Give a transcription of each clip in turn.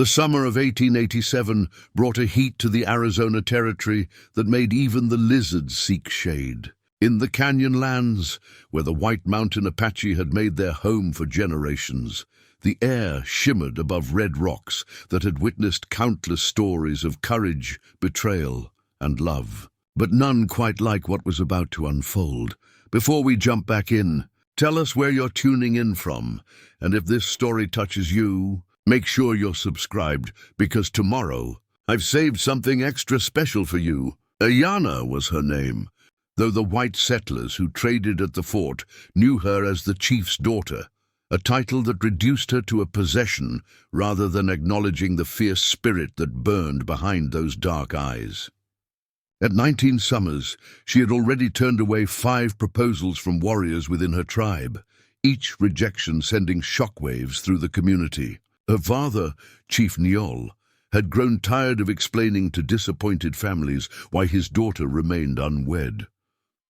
The summer of 1887 brought a heat to the Arizona Territory that made even the lizards seek shade. In the canyon lands, where the White Mountain Apache had made their home for generations, the air shimmered above red rocks that had witnessed countless stories of courage, betrayal, and love. But none quite like what was about to unfold. Before we jump back in, tell us where you're tuning in from, and if this story touches you, make sure you're subscribed, because tomorrow I've saved something extra special for you. Ayanna was her name, though the white settlers who traded at the fort knew her as the chief's daughter, a title that reduced her to a possession rather than acknowledging the fierce spirit that burned behind those dark eyes. At 19 summers, she had already turned away 5 proposals from warriors within her tribe, each rejection sending shockwaves through the community. Her father, Chief Niol, had grown tired of explaining to disappointed families why his daughter remained unwed.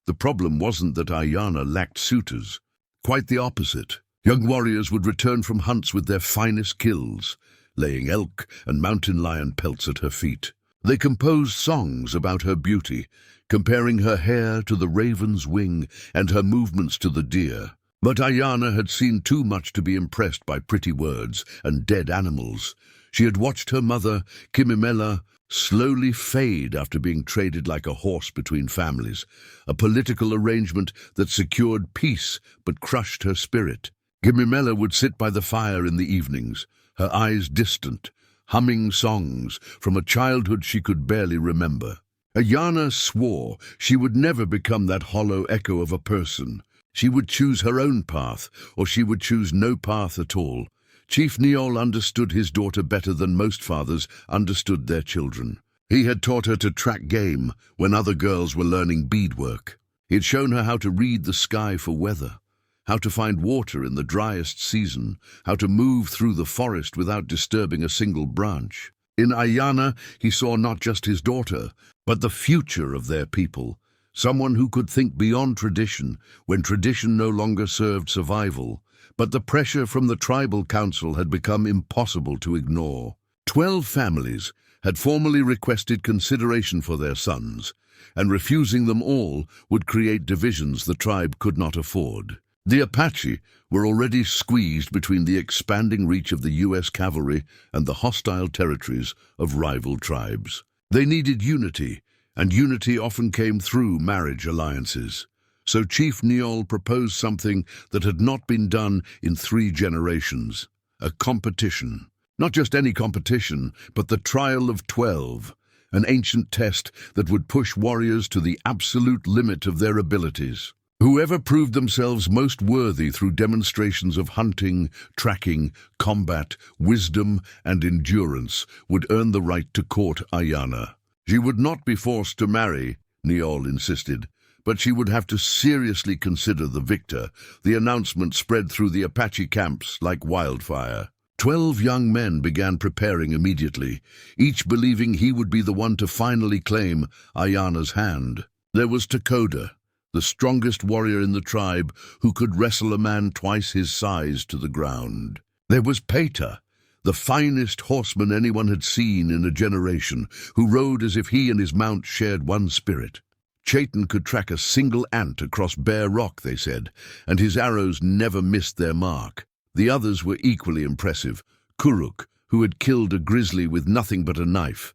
The problem wasn't that Ayanna lacked suitors. Quite the opposite. Young warriors would return from hunts with their finest kills, laying elk and mountain lion pelts at her feet. They composed songs about her beauty, comparing her hair to the raven's wing and her movements to the deer. But Ayanna had seen too much to be impressed by pretty words and dead animals. She had watched her mother, Kimimela, slowly fade after being traded like a horse between families, a political arrangement that secured peace but crushed her spirit. Kimimela would sit by the fire in the evenings, her eyes distant, humming songs from a childhood she could barely remember. Ayanna swore she would never become that hollow echo of a person. She would choose her own path, or she would choose no path at all. Chief Niol understood his daughter better than most fathers understood their children. He had taught her to track game when other girls were learning beadwork. He had shown her how to read the sky for weather, how to find water in the driest season, how to move through the forest without disturbing a single branch. In Ayanna, he saw not just his daughter, but the future of their people, someone who could think beyond tradition when tradition no longer served survival. But the pressure from the tribal council had become impossible to ignore. 12 families had formally requested consideration for their sons, and refusing them all would create divisions the tribe could not afford. The Apache were already squeezed between the expanding reach of the U.S. cavalry and the hostile territories of rival tribes. They needed unity, and unity often came through marriage alliances. So Chief Niol proposed something that had not been done in 3 generations, a competition. Not just any competition, but the trial of 12, an ancient test that would push warriors to the absolute limit of their abilities. Whoever proved themselves most worthy through demonstrations of hunting, tracking, combat, wisdom, and endurance would earn the right to court Ayanna. She would not be forced to marry, Niol insisted, but she would have to seriously consider the victor. The announcement spread through the Apache camps like wildfire. 12 young men began preparing immediately, each believing he would be the one to finally claim Ayanna's hand. There was Takoda, the strongest warrior in the tribe, who could wrestle a man twice his size to the ground. There was Peta, the finest horseman anyone had seen in a generation, who rode as if he and his mount shared one spirit. Chaitan could track a single ant across bare rock, they said, and his arrows never missed their mark. The others were equally impressive. Kuruk, who had killed a grizzly with nothing but a knife.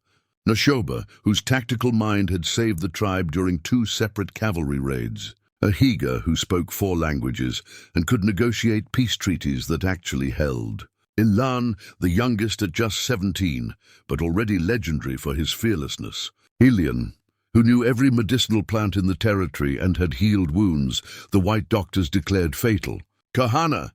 Nashoba, whose tactical mind had saved the tribe during 2 separate cavalry raids. Ahiga, who spoke 4 languages and could negotiate peace treaties that actually held. Ilan, the youngest at just 17, but already legendary for his fearlessness. Helion, who knew every medicinal plant in the territory and had healed wounds the white doctors declared fatal. Kahana,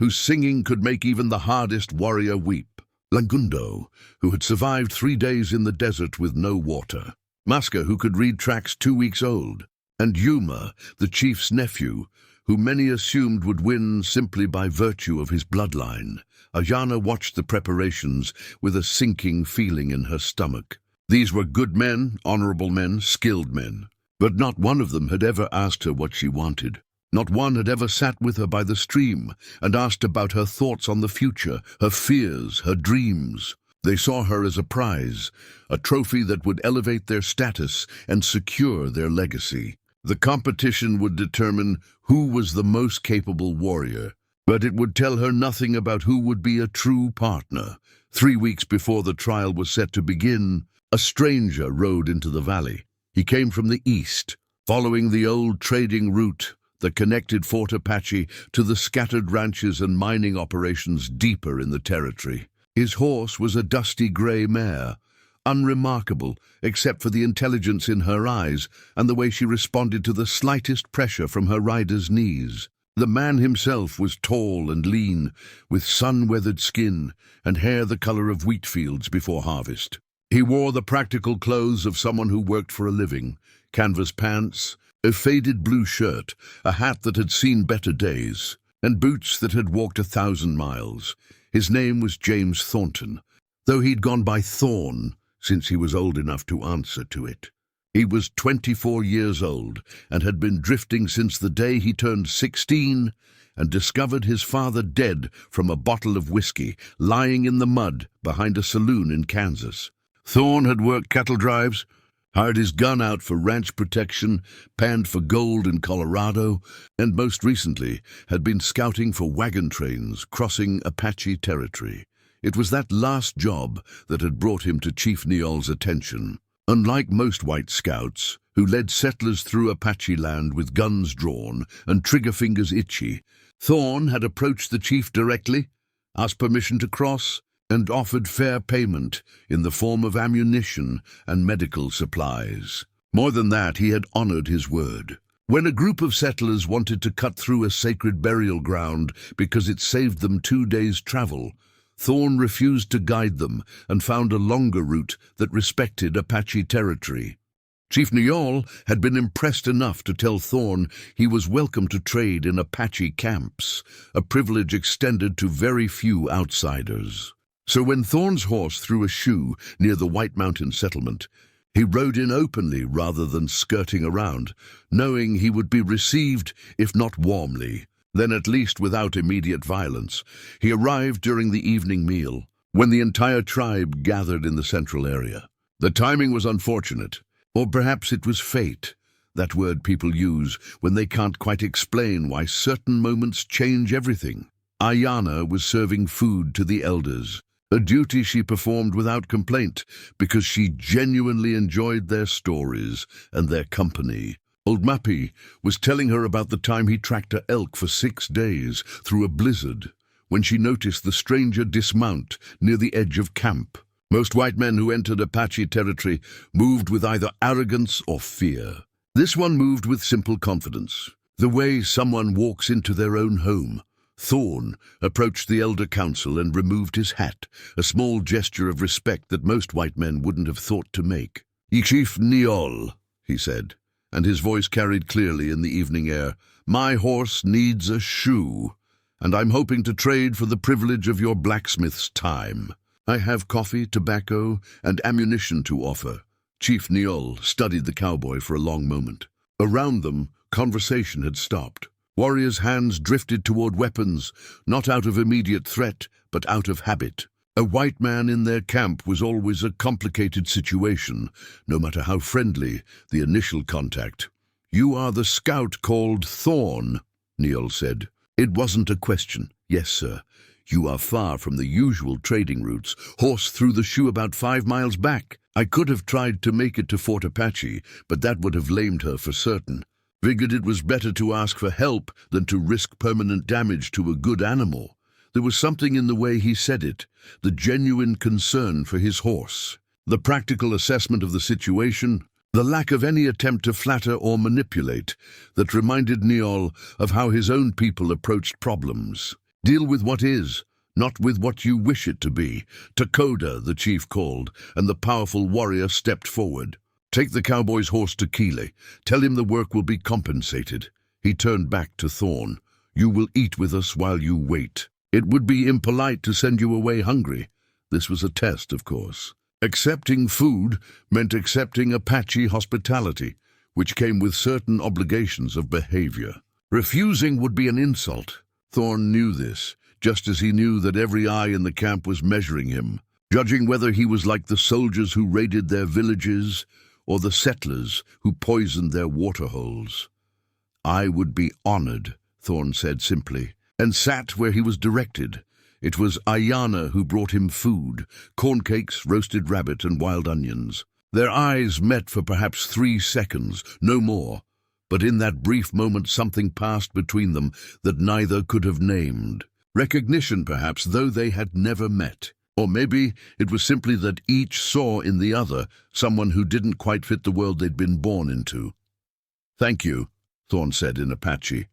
whose singing could make even the hardest warrior weep. Langundo, who had survived 3 days in the desert with no water. Maska, who could read tracks 2 weeks old. And Yuma, the chief's nephew, who many assumed would win simply by virtue of his bloodline. Ayanna watched the preparations with a sinking feeling in her stomach. These were good men, honorable men, skilled men. But not one of them had ever asked her what she wanted. Not one had ever sat with her by the stream and asked about her thoughts on the future, her fears, her dreams. They saw her as a prize, a trophy that would elevate their status and secure their legacy. The competition would determine who was the most capable warrior, but it would tell her nothing about who would be a true partner. 3 weeks before the trial was set to begin, a stranger rode into the valley. He came from the east, following the old trading route that connected Fort Apache to the scattered ranches and mining operations deeper in the territory. His horse was a dusty gray mare, unremarkable except for the intelligence in her eyes and the way she responded to the slightest pressure from her rider's knees. The man himself was tall and lean, with sun-weathered skin and hair the color of wheat fields before harvest. He wore the practical clothes of someone who worked for a living: canvas pants, a faded blue shirt, a hat that had seen better days, and boots that had walked 1,000 miles. His name was James Thornton, though he'd gone by Thorn since he was old enough to answer to it. He was 24 years old and had been drifting since the day he turned 16 and discovered his father dead from a bottle of whiskey lying in the mud behind a saloon in Kansas. Thorn had worked cattle drives, hired his gun out for ranch protection, panned for gold in Colorado, and most recently had been scouting for wagon trains crossing Apache territory. It was that last job that had brought him to Chief Neol's attention. Unlike most white scouts, who led settlers through Apache land with guns drawn and trigger fingers itchy, Thorn had approached the chief directly, asked permission to cross, and offered fair payment in the form of ammunition and medical supplies. More than that, he had honored his word. When a group of settlers wanted to cut through a sacred burial ground because it saved them 2 days' travel, Thorn refused to guide them and found a longer route that respected Apache territory. Chief Neol had been impressed enough to tell Thorn he was welcome to trade in Apache camps, a privilege extended to very few outsiders. So when Thorn's horse threw a shoe near the White Mountain settlement, he rode in openly rather than skirting around, knowing he would be received, if not warmly, then at least without immediate violence. He arrived during the evening meal, when the entire tribe gathered in the central area. The timing was unfortunate, or perhaps it was fate, that word people use when they can't quite explain why certain moments change everything. Ayana was serving food to the elders, a duty she performed without complaint because she genuinely enjoyed their stories and their company. Old Mappy was telling her about the time he tracked a elk for 6 days through a blizzard when she noticed the stranger dismount near the edge of camp. Most white men who entered Apache territory moved with either arrogance or fear. This one moved with simple confidence, the way someone walks into their own home. Thorn approached the elder council and removed his hat, a small gesture of respect that most white men wouldn't have thought to make. "Chief Neol," he said, and his voice carried clearly in the evening air, "my horse needs a shoe, and I'm hoping to trade for the privilege of your blacksmith's time. I have coffee, tobacco, and ammunition to offer." Chief Neol studied the cowboy for a long moment. Around them, conversation had stopped. Warriors' hands drifted toward weapons, not out of immediate threat, but out of habit. A white man in their camp was always a complicated situation, no matter how friendly the initial contact. "You are the scout called Thorn," Neol said. It wasn't a question. "Yes, sir. You are far from the usual trading routes. Horse threw the shoe about 5 miles back. I could have tried to make it to Fort Apache, but that would have lamed her for certain. Figured it was better to ask for help than to risk permanent damage to a good animal." There was something in the way he said it, the genuine concern for his horse, the practical assessment of the situation, the lack of any attempt to flatter or manipulate, that reminded Neol of how his own people approached problems. Deal with what is, not with what you wish it to be. "Takoda," the chief called, and the powerful warrior stepped forward. "Take the cowboy's horse to Keeley. Tell him the work will be compensated." He turned back to Thorn. "You will eat with us while you wait. It would be impolite to send you away hungry." This was a test, of course. Accepting food meant accepting Apache hospitality, which came with certain obligations of behavior. Refusing would be an insult. Thorn knew this, just as he knew that every eye in the camp was measuring him. judging whether he was like the soldiers who raided their villages or the settlers who poisoned their waterholes. "I would be honored," Thorn said simply, and sat where he was directed. It was Ayanna who brought him food, corn cakes, roasted rabbit, and wild onions. Their eyes met for perhaps 3 seconds, no more, but in that brief moment something passed between them that neither could have named. Recognition, perhaps, though they had never met. Or maybe it was simply that each saw in the other someone who didn't quite fit the world they'd been born into. "Thank you," Thorn said in Apache.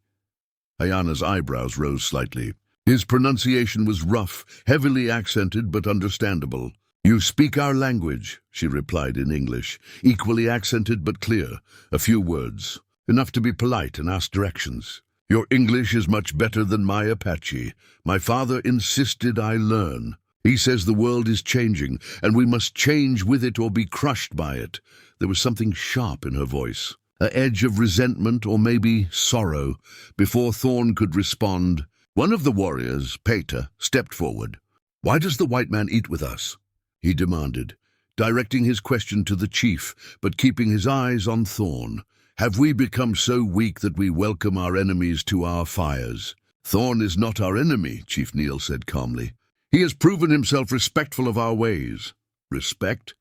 Ayanna's eyebrows rose slightly. His pronunciation was rough, heavily accented, but understandable. "You speak our language," she replied in English, equally accented but clear. A few words, enough to be polite and ask directions. "Your English is much better than my Apache. My father insisted I learn. He says the world is changing, and we must change with it or be crushed by it." There was something sharp in her voice, an edge of resentment or maybe sorrow. Before Thorn could respond, one of the warriors, Peter, stepped forward. "Why does the white man eat with us?" he demanded, directing his question to the chief, but keeping his eyes on Thorn. "Have we become so weak that we welcome our enemies to our fires?" "Thorn is not our enemy," Chief Neil said calmly. "He has proven himself respectful of our ways." "Respect?"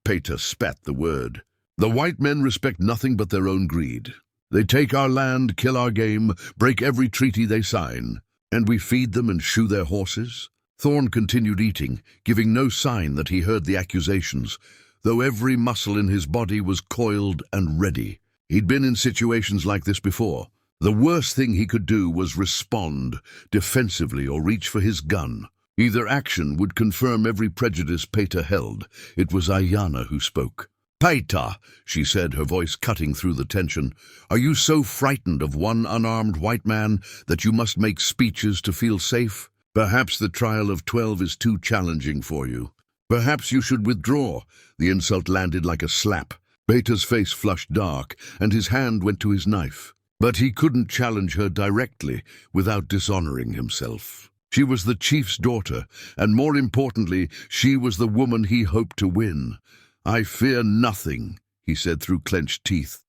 Peter spat the word. "The white men respect nothing but their own greed. They take our land, kill our game, break every treaty they sign, and we feed them and shoe their horses." Thorn continued eating, giving no sign that he heard the accusations, though every muscle in his body was coiled and ready. He'd been in situations like this before. The worst thing he could do was respond defensively or reach for his gun. Either action would confirm every prejudice Peter held. It was Ayanna who spoke. "Peter," she said, her voice cutting through the tension, "are you so frightened of one unarmed white man that you must make speeches to feel safe? Perhaps the trial of 12 is too challenging for you. Perhaps you should withdraw." The insult landed like a slap. Peter's face flushed dark, and his hand went to his knife. But he couldn't challenge her directly without dishonoring himself. She was the chief's daughter, and more importantly, she was the woman he hoped to win. "I fear nothing," he said through clenched teeth.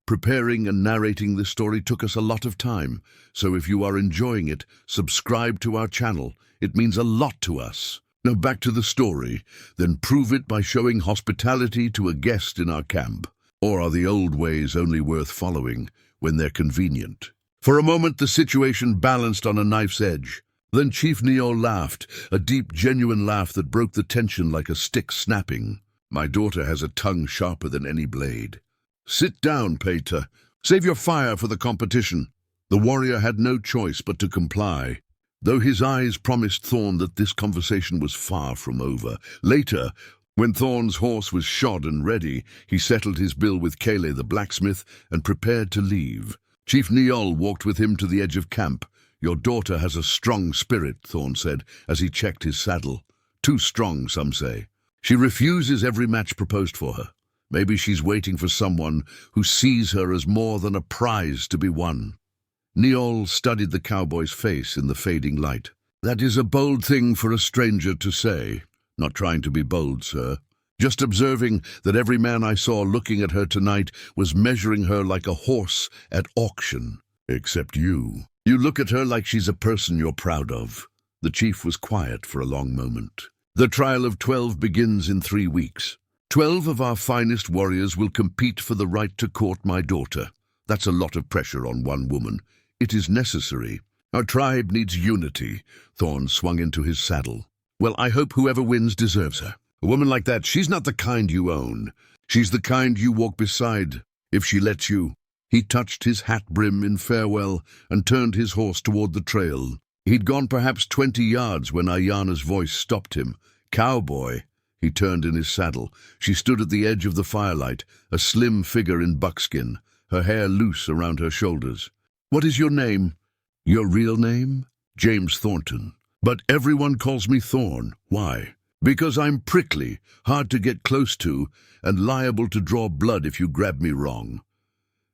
Preparing and narrating this story took us a lot of time, so if you are enjoying it, subscribe to our channel. It means a lot to us. Now back to the story, then prove it by showing hospitality to a guest in our camp. Or are the old ways only worth following when they're convenient? For a moment the situation balanced on a knife's edge. Then Chief Neo laughed, a deep, genuine laugh that broke the tension like a stick snapping. "My daughter has a tongue sharper than any blade." "Sit down, Peter. Save your fire for the competition." The warrior had no choice but to comply, though his eyes promised Thorn that this conversation was far from over. Later, when Thorn's horse was shod and ready, he settled his bill with Kale the blacksmith and prepared to leave. Chief Neol walked with him to the edge of camp. "Your daughter has a strong spirit," Thorn said, as he checked his saddle. "Too strong, some say. She refuses every match proposed for her. Maybe she's waiting for someone who sees her as more than a prize to be won." Neol studied the cowboy's face in the fading light. "That is a bold thing for a stranger to say." "Not trying to be bold, sir. Just observing that every man I saw looking at her tonight was measuring her like a horse at auction. Except you. You look at her like she's a person you're proud of." The chief was quiet for a long moment. "The trial of 12 begins in 3 weeks. 12 of our finest warriors will compete for the right to court my daughter. That's a lot of pressure on one woman. It is necessary. Our tribe needs unity." Thorn swung into his saddle. "Well, I hope whoever wins deserves her. A woman like that, she's not the kind you own. She's the kind you walk beside, if she lets you." He touched his hat brim in farewell and turned his horse toward the trail. He'd gone perhaps 20 yards when Ayanna's voice stopped him. "Cowboy." He turned in his saddle. She stood at the edge of the firelight, a slim figure in buckskin, her hair loose around her shoulders. "What is your name?" "Your real name?" "James Thornton. But everyone calls me Thorn. Why?" "Because I'm prickly, hard to get close to, and liable to draw blood if you grab me wrong."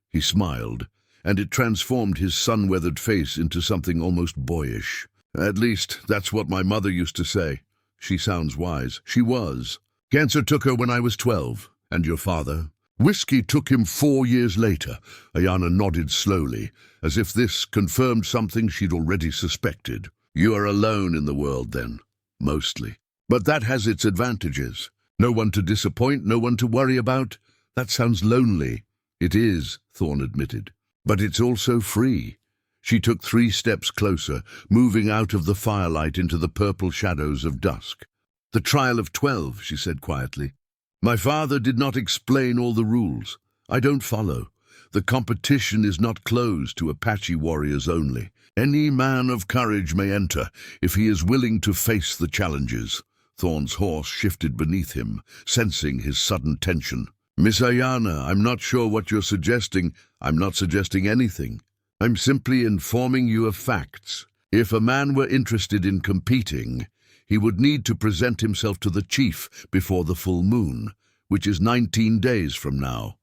He smiled, and it transformed his sun-weathered face into something almost boyish. "At least, that's what my mother used to say." She sounds wise. She was. Cancer took her when I was 12. And your father? Whiskey took him 4 years later. Ayana nodded slowly, as if this confirmed something she'd already suspected. You are alone in the world, then. Mostly. But that has its advantages. No one to disappoint, no one to worry about. That sounds lonely. It is, Thorn admitted. But it's also free. She took 3 steps closer, moving out of the firelight into the purple shadows of dusk. The trial of 12, she said quietly. My father did not explain all the rules. I don't follow. The competition is not closed to Apache warriors only. Any man of courage may enter if he is willing to face the challenges. Thorn's horse shifted beneath him, sensing his sudden tension. Miss Ayana, I'm not sure what you're suggesting. I'm not suggesting anything. I'm simply informing you of facts. If a man were interested in competing, he would need to present himself to the chief before the full moon, which is 19 days from now.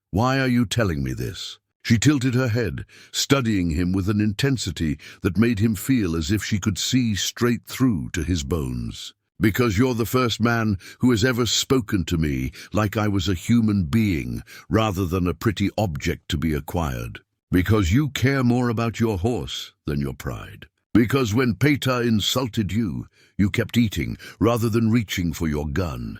Why are you telling me this? She tilted her head, studying him with an intensity that made him feel as if she could see straight through to his bones. Because you're the first man who has ever spoken to me like I was a human being rather than a pretty object to be acquired. Because you care more about your horse than your pride. Because when Peta insulted you, you kept eating rather than reaching for your gun.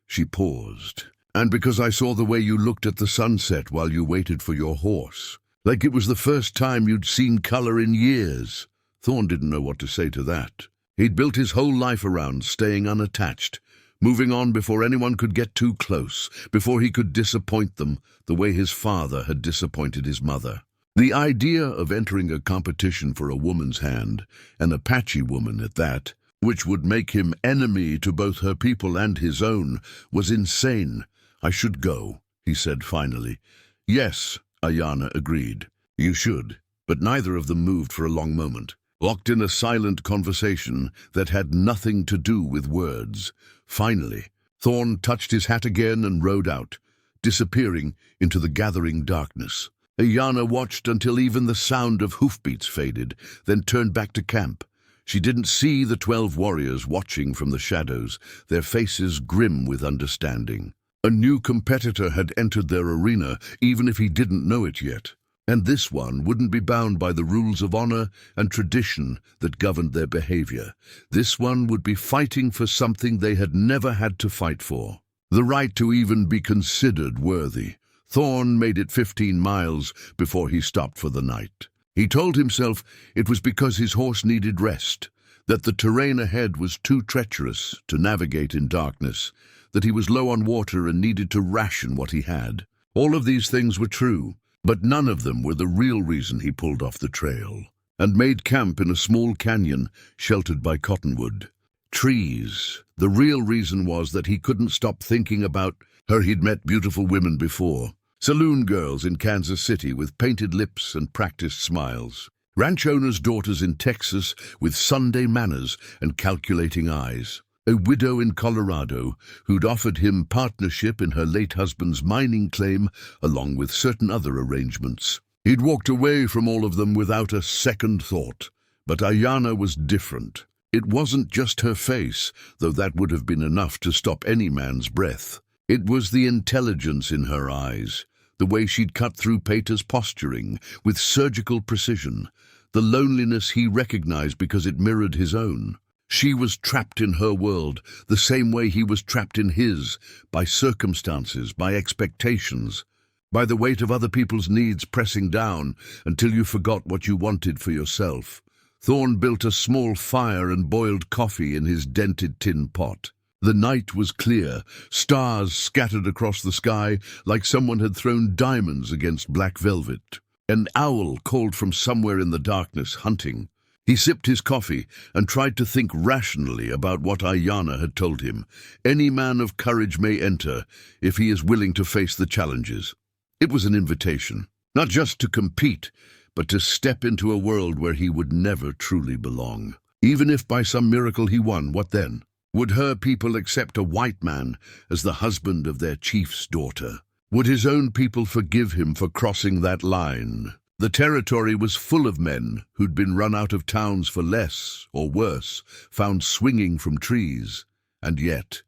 She paused. And because I saw the way you looked at the sunset while you waited for your horse, like it was the first time you'd seen color in years. Thorn didn't know what to say to that. He'd built his whole life around staying unattached, moving on before anyone could get too close, before he could disappoint them the way his father had disappointed his mother. The idea of entering a competition for a woman's hand, an Apache woman at that, which would make him enemy to both her people and his own, was insane. I should go, he said finally. Yes, Ayana agreed. You should. But neither of them moved for a long moment, locked in a silent conversation that had nothing to do with words. Finally, Thorn touched his hat again and rode out, disappearing into the gathering darkness. Ayana watched until even the sound of hoofbeats faded, then turned back to camp. She didn't see the 12 warriors watching from the shadows, their faces grim with understanding. A new competitor had entered their arena, even if he didn't know it yet. And this one wouldn't be bound by the rules of honor and tradition that governed their behavior. This one would be fighting for something they had never had to fight for. The right to even be considered worthy. Thorn made it 15 miles before he stopped for the night. He told himself it was because his horse needed rest, that the terrain ahead was too treacherous to navigate in darkness, that he was low on water and needed to ration what he had. All of these things were true, but none of them were the real reason he pulled off the trail and made camp in a small canyon sheltered by cottonwood. Trees. The real reason was that he couldn't stop thinking about her. He'd met beautiful women before. Saloon girls in Kansas City with painted lips and practiced smiles. Ranch owners' daughters in Texas with Sunday manners and calculating eyes. A widow in Colorado who'd offered him partnership in her late husband's mining claim, along with certain other arrangements. He'd walked away from all of them without a second thought. But Ayana was different. It wasn't just her face, though that would have been enough to stop any man's breath. It was the intelligence in her eyes, the way she'd cut through Peta's posturing with surgical precision, the loneliness he recognized because it mirrored his own. She was trapped in her world, the same way he was trapped in his, by circumstances, by expectations, by the weight of other people's needs pressing down until you forgot what you wanted for yourself. Thorn built a small fire and boiled coffee in his dented tin pot. The night was clear, stars scattered across the sky like someone had thrown diamonds against black velvet. An owl called from somewhere in the darkness, hunting. He sipped his coffee and tried to think rationally about what Ayana had told him. Any man of courage may enter if he is willing to face the challenges. It was an invitation, not just to compete, but to step into a world where he would never truly belong. Even if by some miracle he won, what then? Would her people accept a white man as the husband of their chief's daughter? Would his own people forgive him for crossing that line? The territory was full of men who'd been run out of towns for less, or worse, found swinging from trees. And yet,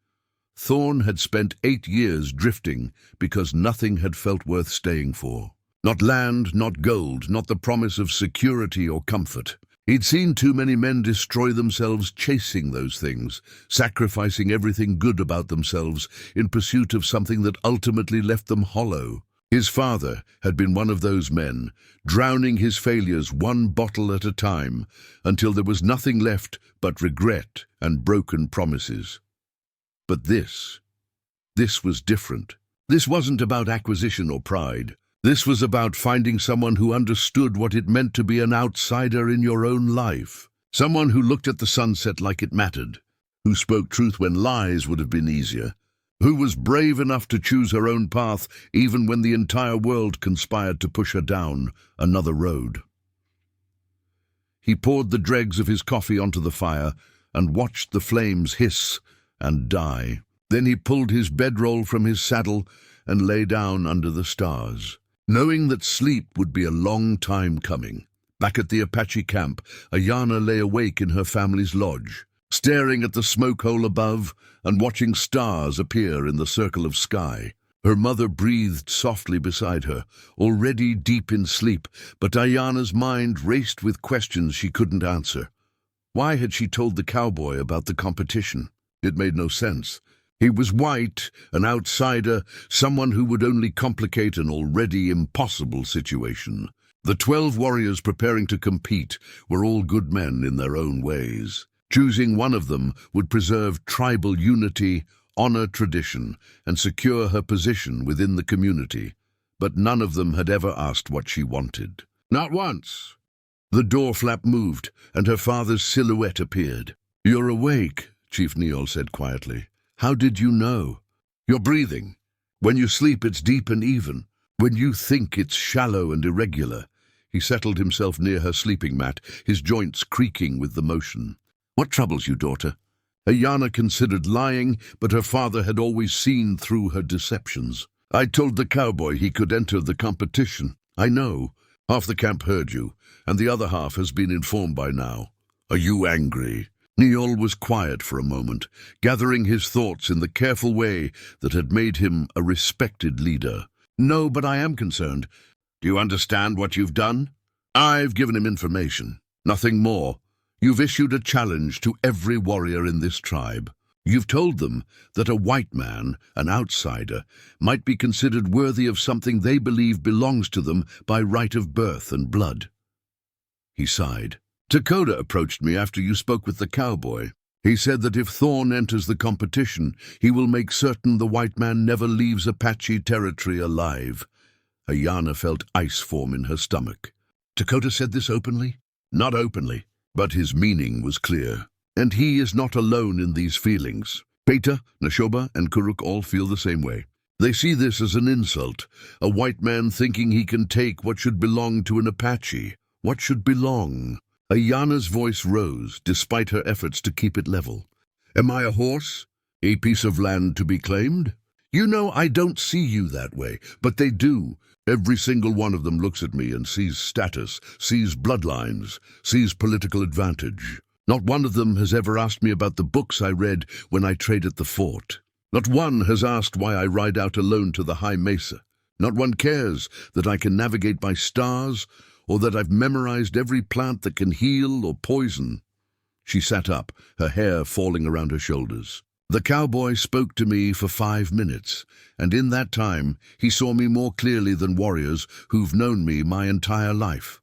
Thorn had spent 8 years drifting because nothing had felt worth staying for. Not land, not gold, not the promise of security or comfort. He'd seen too many men destroy themselves chasing those things, sacrificing everything good about themselves in pursuit of something that ultimately left them hollow. His father had been one of those men, drowning his failures one bottle at a time, until there was nothing left but regret and broken promises. But this was different. This wasn't about acquisition or pride. This was about finding someone who understood what it meant to be an outsider in your own life. Someone who looked at the sunset like it mattered, who spoke truth when lies would have been easier, who was brave enough to choose her own path even when the entire world conspired to push her down another road. He poured the dregs of his coffee onto the fire and watched the flames hiss and die. Then he pulled his bedroll from his saddle and lay down under the stars, knowing that sleep would be a long time coming. Back at the Apache camp, Ayana lay awake in her family's lodge, staring at the smoke hole above and watching stars appear in the circle of sky. Her mother breathed softly beside her, already deep in sleep, but Ayana's mind raced with questions she couldn't answer. Why had she told the cowboy about the competition? It made no sense. He was white, an outsider, someone who would only complicate an already impossible situation. The 12 warriors preparing to compete were all good men in their own ways. Choosing one of them would preserve tribal unity, honor tradition, and secure her position within the community. But none of them had ever asked what she wanted. Not once. The door flap moved, and her father's silhouette appeared. "You're awake," Chief Neal said quietly. "How did you know?" "You're breathing. When you sleep, it's deep and even. When you think, it's shallow and irregular." He settled himself near her sleeping mat, his joints creaking with the motion. "What troubles you, daughter?" Ayana considered lying, but her father had always seen through her deceptions. "I told the cowboy he could enter the competition." "I know. Half the camp heard you, and the other half has been informed by now. Are you angry?" Neal was quiet for a moment, gathering his thoughts in the careful way that had made him a respected leader. "No, but I am concerned. Do you understand what you've done?" "I've given him information. Nothing more. You've issued a challenge to every warrior in this tribe. You've told them that a white man, an outsider, might be considered worthy of something they believe belongs to them by right of birth and blood." He sighed. "Dakota approached me after you spoke with the cowboy. He said that if Thorn enters the competition, he will make certain the white man never leaves Apache territory alive." Ayana felt ice form in her stomach. "Dakota said this openly?" "Not openly, but his meaning was clear. And he is not alone in these feelings. Peta, Nashoba, and Kuruk all feel the same way. They see this as an insult, a white man thinking he can take what should belong to an Apache. What should belong? Ayana's voice rose, despite her efforts to keep it level. "Am I a horse? A piece of land to be claimed? You know, I don't see you that way, but they do. Every single one of them looks at me and sees status, sees bloodlines, sees political advantage. Not one of them has ever asked me about the books I read when I traded the fort. Not one has asked why I ride out alone to the high mesa. Not one cares that I can navigate by stars, or that I've memorized every plant that can heal or poison." She sat up, her hair falling around her shoulders. "The cowboy spoke to me for 5 minutes, and in that time he saw me more clearly than warriors who've known me my entire life."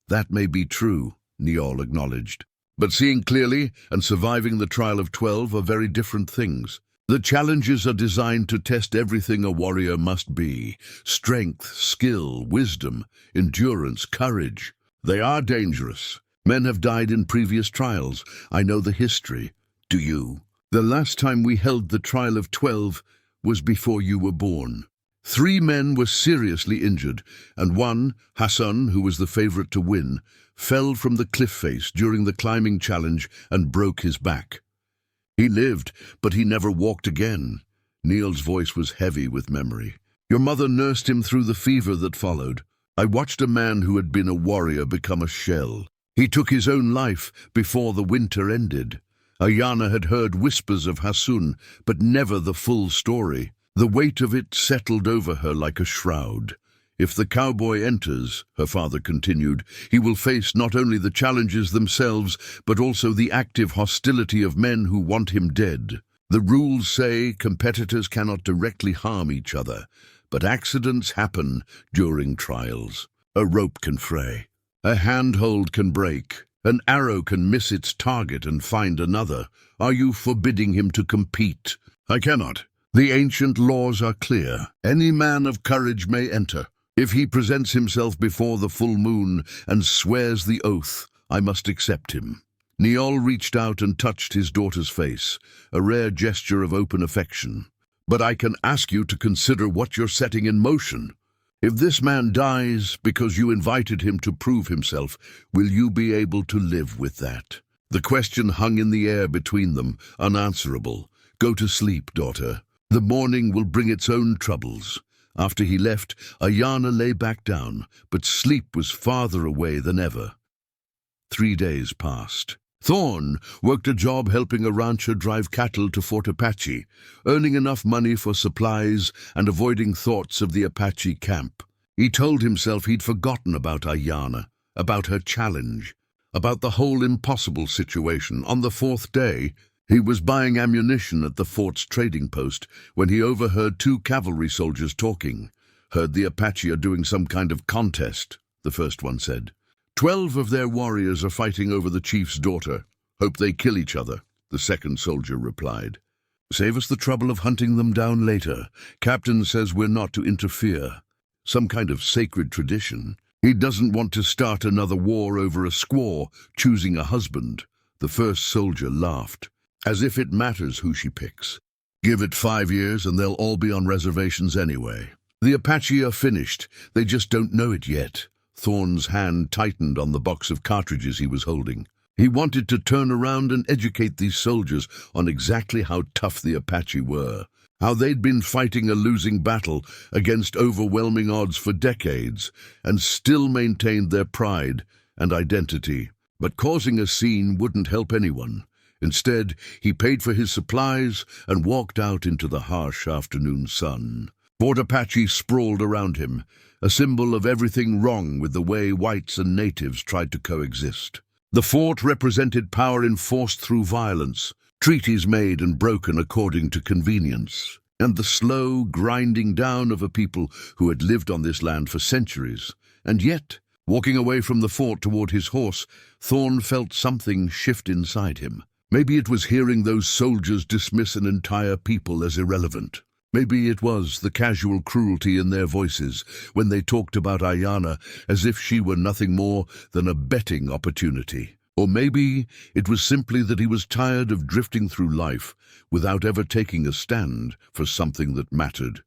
"That may be true," Neal acknowledged. "But seeing clearly and surviving the trial of 12 are very different things. The challenges are designed to test everything a warrior must be: strength, skill, wisdom, endurance, courage. They are dangerous. Men have died in previous trials. I know the history. Do you? The last time we held the trial of 12 was before you were born. 3 men were seriously injured, and one, Hassan, who was the favorite to win, fell from the cliff face during the climbing challenge and broke his back. He lived, but he never walked again." Neal's voice was heavy with memory. "Your mother nursed him through the fever that followed. I watched a man who had been a warrior become a shell. He took his own life before the winter ended. Ayana had heard whispers of Hassun, but never the full story. The weight of it settled over her like a shroud. If the cowboy enters, her father continued, he will face not only the challenges themselves, but also the active hostility of men who want him dead. The rules say competitors cannot directly harm each other, but accidents happen during trials. A rope can fray. A handhold can break. An arrow can miss its target and find another. Are you forbidding him to compete? I cannot. The ancient laws are clear. Any man of courage may enter. If he presents himself before the full moon and swears the oath, I must accept him. Niall reached out and touched his daughter's face, a rare gesture of open affection. But I can ask you to consider what you're setting in motion. If this man dies because you invited him to prove himself, will you be able to live with that? The question hung in the air between them, unanswerable. Go to sleep, daughter. The morning will bring its own troubles. After he left, Ayana lay back down, but sleep was farther away than ever. 3 days passed. Thorn worked a job helping a rancher drive cattle to Fort Apache, earning enough money for supplies and avoiding thoughts of the Apache camp. He told himself he'd forgotten about Ayana, about her challenge, about the whole impossible situation. On the 4th day, he was buying ammunition at the fort's trading post when he overheard 2 cavalry soldiers talking. Heard the Apache are doing some kind of contest, the first one said. 12 of their warriors are fighting over the chief's daughter. Hope they kill each other, the second soldier replied. Save us the trouble of hunting them down later. Captain says we're not to interfere. Some kind of sacred tradition. He doesn't want to start another war over a squaw choosing a husband. The first soldier laughed. As if it matters who she picks. Give it 5 years and they'll all be on reservations anyway. The Apache are finished. They just don't know it yet. Thorn's hand tightened on the box of cartridges he was holding. He wanted to turn around and educate these soldiers on exactly how tough the Apache were. How they'd been fighting a losing battle against overwhelming odds for decades and still maintained their pride and identity. But causing a scene wouldn't help anyone. Instead, he paid for his supplies and walked out into the harsh afternoon sun. Fort Apache sprawled around him, a symbol of everything wrong with the way whites and natives tried to coexist. The fort represented power enforced through violence, treaties made and broken according to convenience, and the slow grinding down of a people who had lived on this land for centuries. And yet, walking away from the fort toward his horse, Thorn felt something shift inside him. Maybe it was hearing those soldiers dismiss an entire people as irrelevant. Maybe it was the casual cruelty in their voices when they talked about Ayana as if she were nothing more than a betting opportunity. Or maybe it was simply that he was tired of drifting through life without ever taking a stand for something that mattered.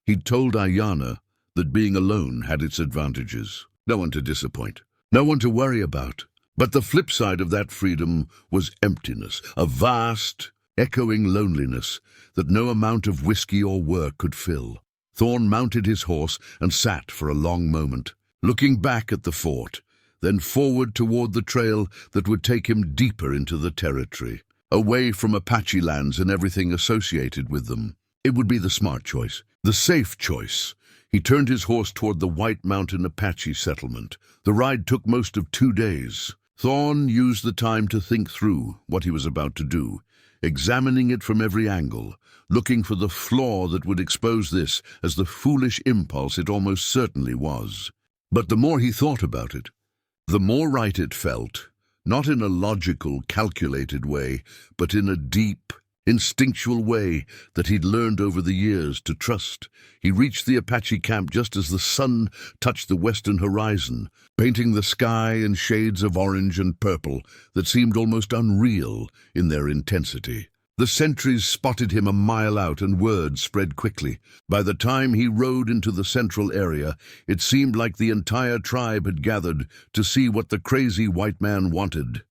He'd told Ayana that being alone had its advantages. No one to disappoint, no one to worry about. But the flip side of that freedom was emptiness, a vast, echoing loneliness that no amount of whiskey or work could fill. Thorn mounted his horse and sat for a long moment, looking back at the fort, then forward toward the trail that would take him deeper into the territory, away from Apache lands and everything associated with them. It would be the smart choice, the safe choice. He turned his horse toward the White Mountain Apache settlement. The ride took most of 2 days. Thorn used the time to think through what he was about to do, examining it from every angle, looking for the flaw that would expose this as the foolish impulse it almost certainly was. But the more he thought about it, the more right it felt, not in a logical, calculated way, but in a deep, instinctual way that he'd learned over the years to trust. He reached the Apache camp just as the sun touched the western horizon, painting the sky in shades of orange and purple that seemed almost unreal in their intensity. The sentries spotted him a mile out and word spread quickly. By the time he rode into the central area, it seemed like the entire tribe had gathered to see what the crazy white man wanted.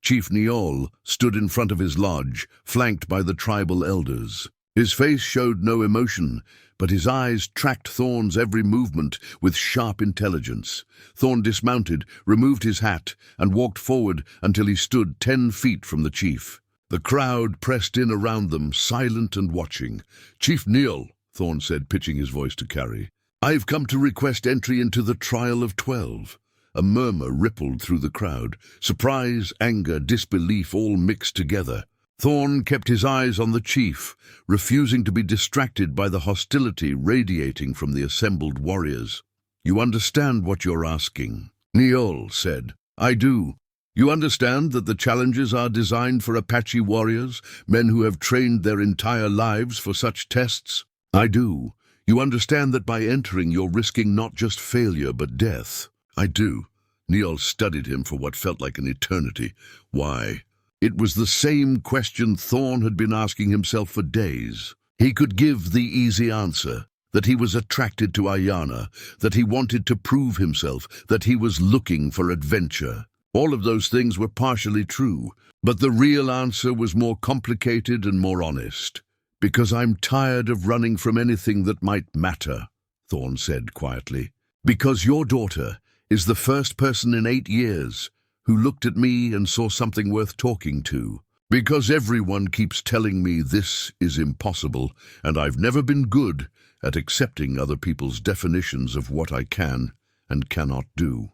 Chief Niall stood in front of his lodge, flanked by the tribal elders. His face showed no emotion, but his eyes tracked Thorn's every movement with sharp intelligence. Thorn dismounted, removed his hat, and walked forward until he stood 10 feet from the chief. The crowd pressed in around them, silent and watching. "Chief Neal," Thorn said, pitching his voice to carry, "I've come to request entry into the trial of 12. A murmur rippled through the crowd. Surprise, anger, disbelief all mixed together. Thorn kept his eyes on the chief, refusing to be distracted by the hostility radiating from the assembled warriors. "You understand what you're asking," Neal said. "I do. You understand that the challenges are designed for Apache warriors, men who have trained their entire lives for such tests?" "I do. You understand that by entering you're risking not just failure but death?" "I do." Neal studied him for what felt like an eternity. "Why?" It was the same question Thorn had been asking himself for days. He could give the easy answer, that he was attracted to Ayana, that he wanted to prove himself, that he was looking for adventure. All of those things were partially true, but the real answer was more complicated and more honest. "Because I'm tired of running from anything that might matter," Thorn said quietly. "Because your daughter is the first person in 8 years who looked at me and saw something worth talking to. Because everyone keeps telling me this is impossible, and I've never been good at accepting other people's definitions of what I can and cannot do."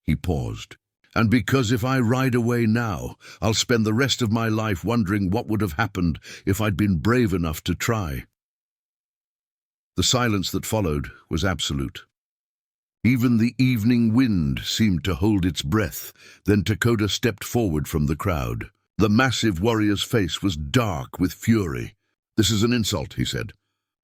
He paused. "And because if I ride away now, I'll spend the rest of my life wondering what would have happened if I'd been brave enough to try." The silence that followed was absolute. Even the evening wind seemed to hold its breath. Then Dakota stepped forward from the crowd. The massive warrior's face was dark with fury. "This is an insult," he said.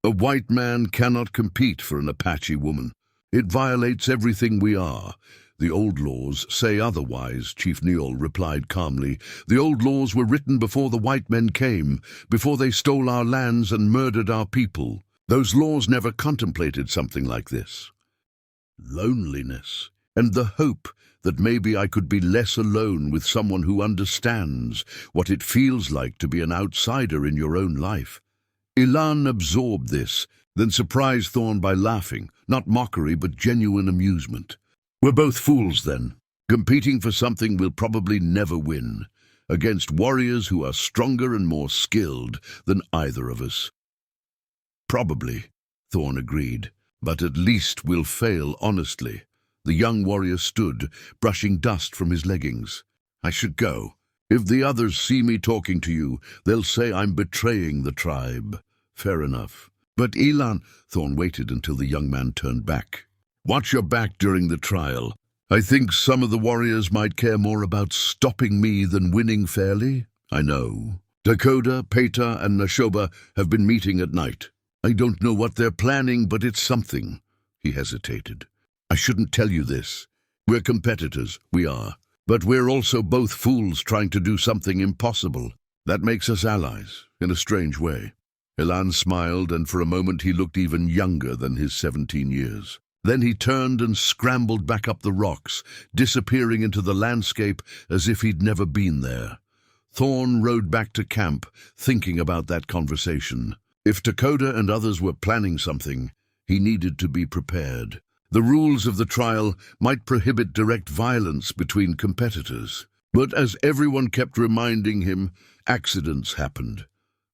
"A white man cannot compete for an Apache woman. It violates everything we are." "The old laws say otherwise," Chief Neal replied calmly. "The old laws were written before the white men came, before they stole our lands and murdered our people. Those laws never contemplated something like this. Loneliness, and the hope that maybe I could be less alone with someone who understands what it feels like to be an outsider in your own life." Ilan absorbed this, then surprised Thorn by laughing, not mockery but genuine amusement. "We're both fools then, competing for something we'll probably never win, against warriors who are stronger and more skilled than either of us." "Probably," Thorn agreed. "But at least we'll fail honestly." The young warrior stood, brushing dust from his leggings. "I should go. If the others see me talking to you, they'll say I'm betraying the tribe." "Fair enough." "But Ilan—" Thorn waited until the young man turned back. "Watch your back during the trial. I think some of the warriors might care more about stopping me than winning fairly." "I know. Dakota, Peta, and Nashoba have been meeting at night. I don't know what they're planning, but it's something." He hesitated. "I shouldn't tell you this. We're competitors, we are. But we're also both fools trying to do something impossible. That makes us allies, in a strange way." Ilan smiled, and for a moment he looked even younger than his 17 years. Then he turned and scrambled back up the rocks, disappearing into the landscape as if he'd never been there. Thorn rode back to camp, thinking about that conversation. If Dakota and others were planning something, he needed to be prepared. The rules of the trial might prohibit direct violence between competitors, but as everyone kept reminding him, accidents happened.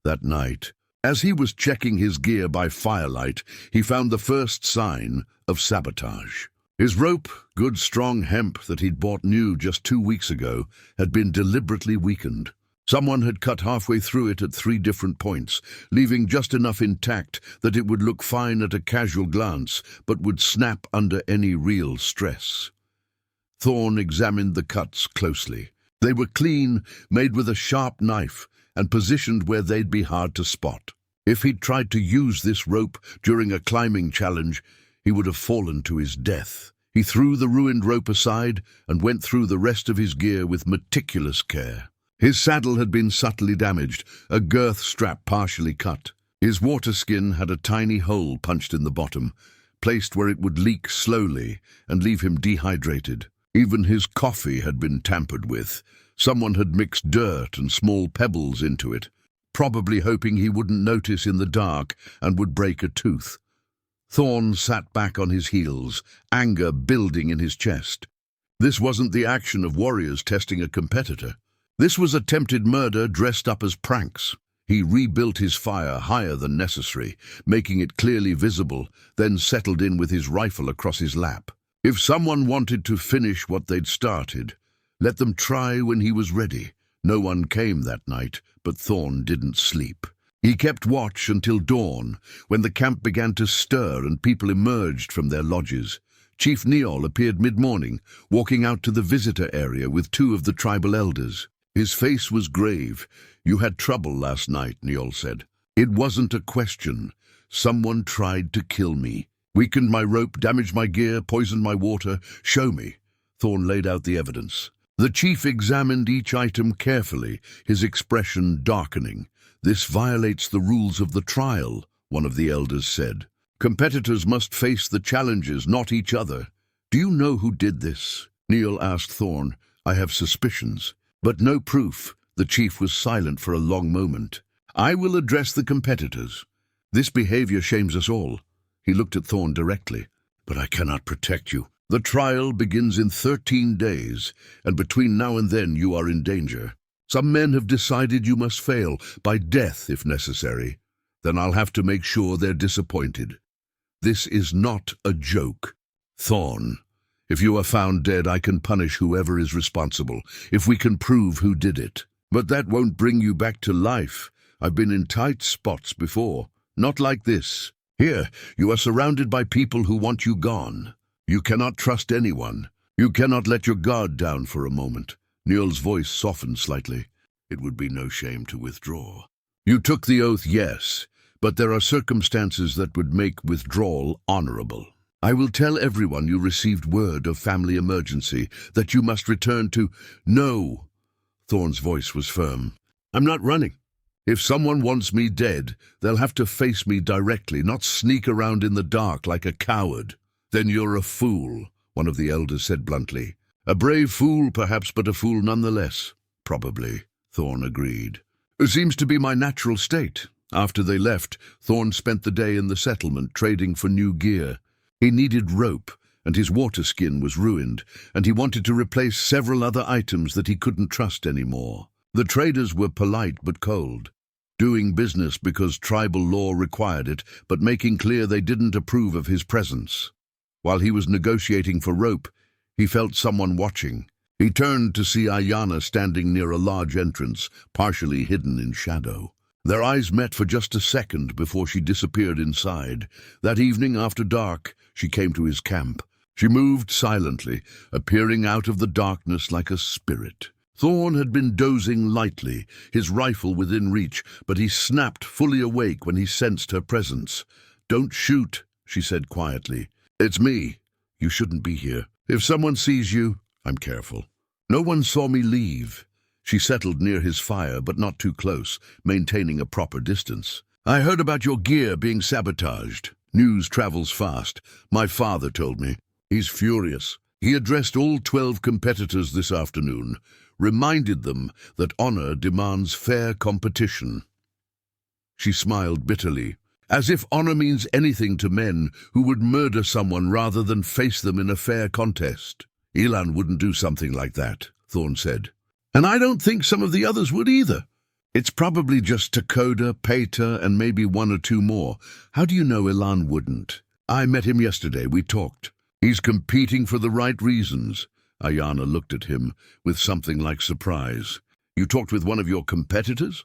That night, as he was checking his gear by firelight, he found the first sign of sabotage. His rope, good strong hemp that he'd bought new just 2 weeks ago, had been deliberately weakened. Someone had cut halfway through it at 3 different points, leaving just enough intact that it would look fine at a casual glance, but would snap under any real stress. Thorn examined the cuts closely. They were clean, made with a sharp knife, and positioned where they'd be hard to spot. If he'd tried to use this rope during a climbing challenge, he would have fallen to his death. He threw the ruined rope aside and went through the rest of his gear with meticulous care. His saddle had been subtly damaged, a girth strap partially cut. His water skin had a tiny hole punched in the bottom, placed where it would leak slowly and leave him dehydrated. Even his coffee had been tampered with. Someone had mixed dirt and small pebbles into it. probably hoping he wouldn't notice in the dark and would break a tooth. Thorn sat back on his heels, anger building in his chest. This wasn't the action of warriors testing a competitor. This was attempted murder dressed up as pranks. He rebuilt his fire higher than necessary, making it clearly visible, then settled in with his rifle across his lap. If someone wanted to finish what they'd started, let them try when he was ready. No one came that night, but Thorn didn't sleep. He kept watch until dawn, when the camp began to stir and people emerged from their lodges. Chief Neol appeared mid-morning, walking out to the visitor area with two of the tribal elders. His face was grave. "You had trouble last night," Neol said. "It wasn't a question. Someone tried to kill me. Weakened my rope, damaged my gear, poisoned my water. Show me." Thorn laid out the evidence. The chief examined each item carefully, his expression darkening. "This violates the rules of the trial," one of the elders said. "Competitors must face the challenges, not each other." "Do you know who did this?" Neol asked Thorn. "I have suspicions, but no proof." The chief was silent for a long moment. "I will address the competitors. This behavior shames us all." He looked at Thorn directly. "But I cannot protect you. The trial begins in 13 days, and between now and then you are in danger. Some men have decided you must fail, by death if necessary. Then I'll have to make sure they're disappointed. This is not a joke. Thorn, if you are found dead, I can punish whoever is responsible, if we can prove who did it. But that won't bring you back to life. I've been in tight spots before, not like this. Here, you are surrounded by people who want you gone. You cannot trust anyone. You cannot let your guard down for a moment." Neol's voice softened slightly. "It would be no shame to withdraw. You took the oath, yes, but there are circumstances that would make withdrawal honorable. I will tell everyone you received word of family emergency, that you must return to—" "No." Thorn's voice was firm. "I'm not running. If someone wants me dead, they'll have to face me directly, not sneak around in the dark like a coward." "Then you're a fool," one of the elders said bluntly. "A brave fool, perhaps, but a fool nonetheless." "Probably," Thorn agreed. "It seems to be my natural state." After they left, Thorn spent the day in the settlement trading for new gear. He needed rope, and his water skin was ruined, and he wanted to replace several other items that he couldn't trust anymore. The traders were polite but cold, doing business because tribal law required it, but making clear they didn't approve of his presence. While he was negotiating for rope, he felt someone watching. He turned to see Ayana standing near a large entrance, partially hidden in shadow. Their eyes met for just a second before she disappeared inside. That evening after dark, she came to his camp. She moved silently, appearing out of the darkness like a spirit. Thorn had been dozing lightly, his rifle within reach, but he snapped fully awake when he sensed her presence. "Don't shoot," she said quietly. "It's me. You shouldn't be here. If someone sees you, I'm careful." "No one saw me leave." She settled near his fire, but not too close, maintaining a proper distance. "I heard about your gear being sabotaged. News travels fast. My father told me. He's furious. He addressed all 12 competitors this afternoon, reminded them that honor demands fair competition." She smiled bitterly. "As if honor means anything to men who would murder someone rather than face them in a fair contest." "Elan wouldn't do something like that," Thorn said. "And I don't think some of the others would either. It's probably just Takoda, Pater, and maybe one or two more. How do you know Elan wouldn't?" "I met him yesterday. We talked. He's competing for the right reasons." Ayana looked at him with something like surprise. "You talked with one of your competitors?"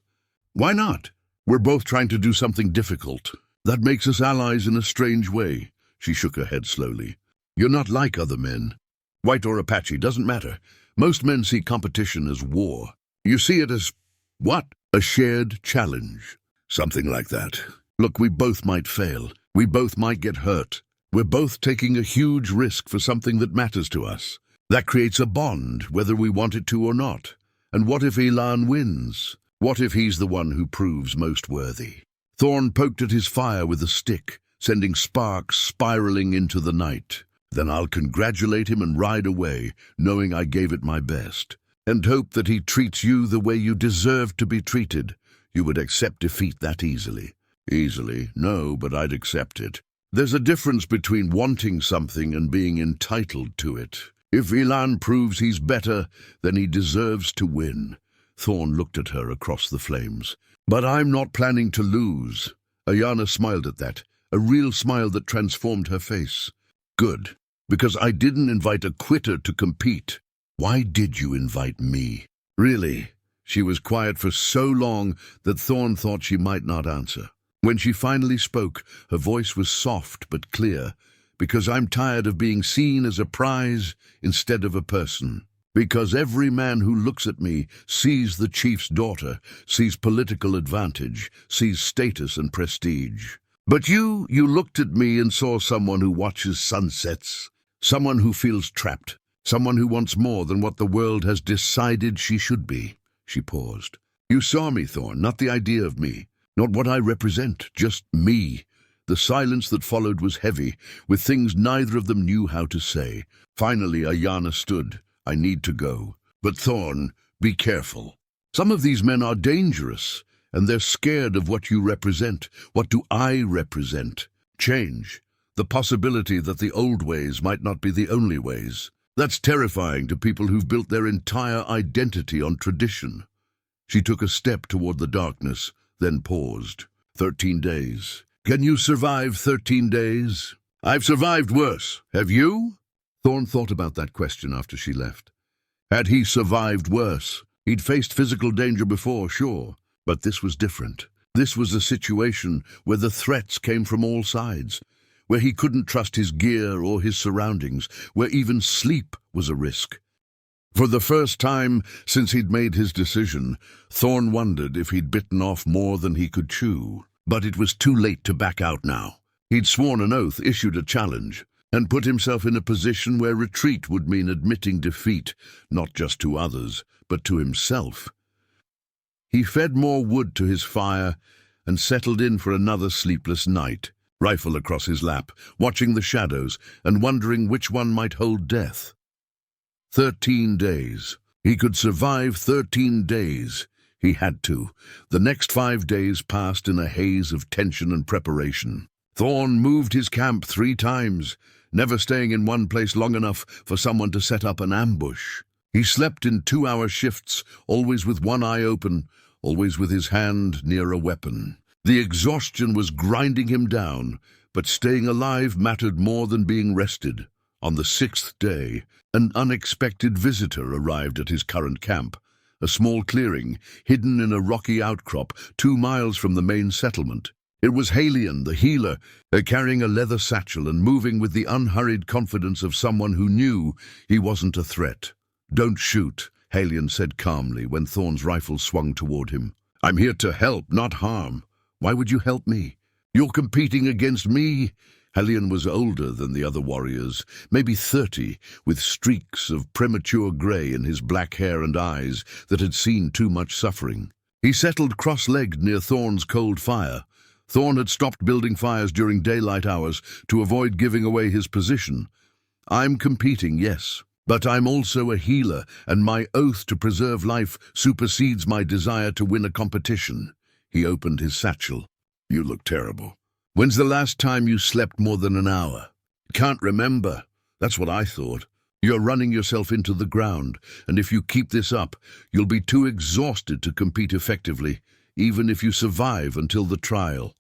"Why not? We're both trying to do something difficult. That makes us allies in a strange way." She shook her head slowly. "You're not like other men. White or Apache, doesn't matter. Most men see competition as war. You see it as, what? A shared challenge. Something like that. Look, we both might fail. We both might get hurt. We're both taking a huge risk for something that matters to us. That creates a bond, whether we want it to or not. And what if Elan wins? What if he's the one who proves most worthy?" Thorn poked at his fire with a stick, sending sparks spiraling into the night. "Then I'll congratulate him and ride away, knowing I gave it my best, and hope that he treats you the way you deserve to be treated. You would accept defeat that easily. Easily? No, but I'd accept it. There's a difference between wanting something and being entitled to it. If Ilan proves he's better, then he deserves to win. Thorn looked at her across the flames. But I'm not planning to lose. Ayana smiled at that, a real smile that transformed her face. Good, because I didn't invite a quitter to compete. Why did you invite me? Really? She was quiet for so long that Thorn thought she might not answer. When she finally spoke, her voice was soft but clear. Because I'm tired of being seen as a prize instead of a person. Because every man who looks at me sees the chief's daughter, sees political advantage, sees status and prestige. But you looked at me and saw someone who watches sunsets, someone who feels trapped, someone who wants more than what the world has decided she should be. She paused. You saw me, Thorn, not the idea of me, not what I represent, just me. The silence that followed was heavy, with things neither of them knew how to say. Finally, Ayana stood. I need to go. But Thorn, be careful. Some of these men are dangerous, and they're scared of what you represent. What do I represent? Change. The possibility that the old ways might not be the only ways. That's terrifying to people who've built their entire identity on tradition. She took a step toward the darkness, then paused. 13 days. Can you survive 13 days? I've survived worse. Have you? Thorn thought about that question after she left. Had he survived worse? He'd faced physical danger before, sure, but this was different. This was a situation where the threats came from all sides, where he couldn't trust his gear or his surroundings, where even sleep was a risk. For the first time since he'd made his decision, Thorn wondered if he'd bitten off more than he could chew. But it was too late to back out now. He'd sworn an oath, issued a challenge, and put himself in a position where retreat would mean admitting defeat, not just to others, but to himself. He fed more wood to his fire and settled in for another sleepless night, rifle across his lap, watching the shadows and wondering which one might hold death. 13 days. He could survive 13 days. He had to. The next 5 days passed in a haze of tension and preparation. Thorn moved his camp 3 times, never staying in one place long enough for someone to set up an ambush. He slept in 2-hour shifts, always with one eye open, always with his hand near a weapon. The exhaustion was grinding him down, but staying alive mattered more than being rested. On the 6th day, an unexpected visitor arrived at his current camp. A small clearing, hidden in a rocky outcrop 2 miles from the main settlement. It was Halion, the healer, carrying a leather satchel and moving with the unhurried confidence of someone who knew he wasn't a threat. Don't shoot, Halion said calmly when Thorn's rifle swung toward him. I'm here to help, not harm. Why would you help me? You're competing against me? Halion was older than the other warriors, maybe 30, with streaks of premature grey in his black hair and eyes that had seen too much suffering. He settled cross-legged near Thorn's cold fire. Thorn had stopped building fires during daylight hours to avoid giving away his position. I'm competing, yes, but I'm also a healer, and my oath to preserve life supersedes my desire to win a competition. He opened his satchel. You look terrible. When's the last time you slept more than an hour? Can't remember. That's what I thought. You're running yourself into the ground, and if you keep this up, you'll be too exhausted to compete effectively, even if you survive until the trial.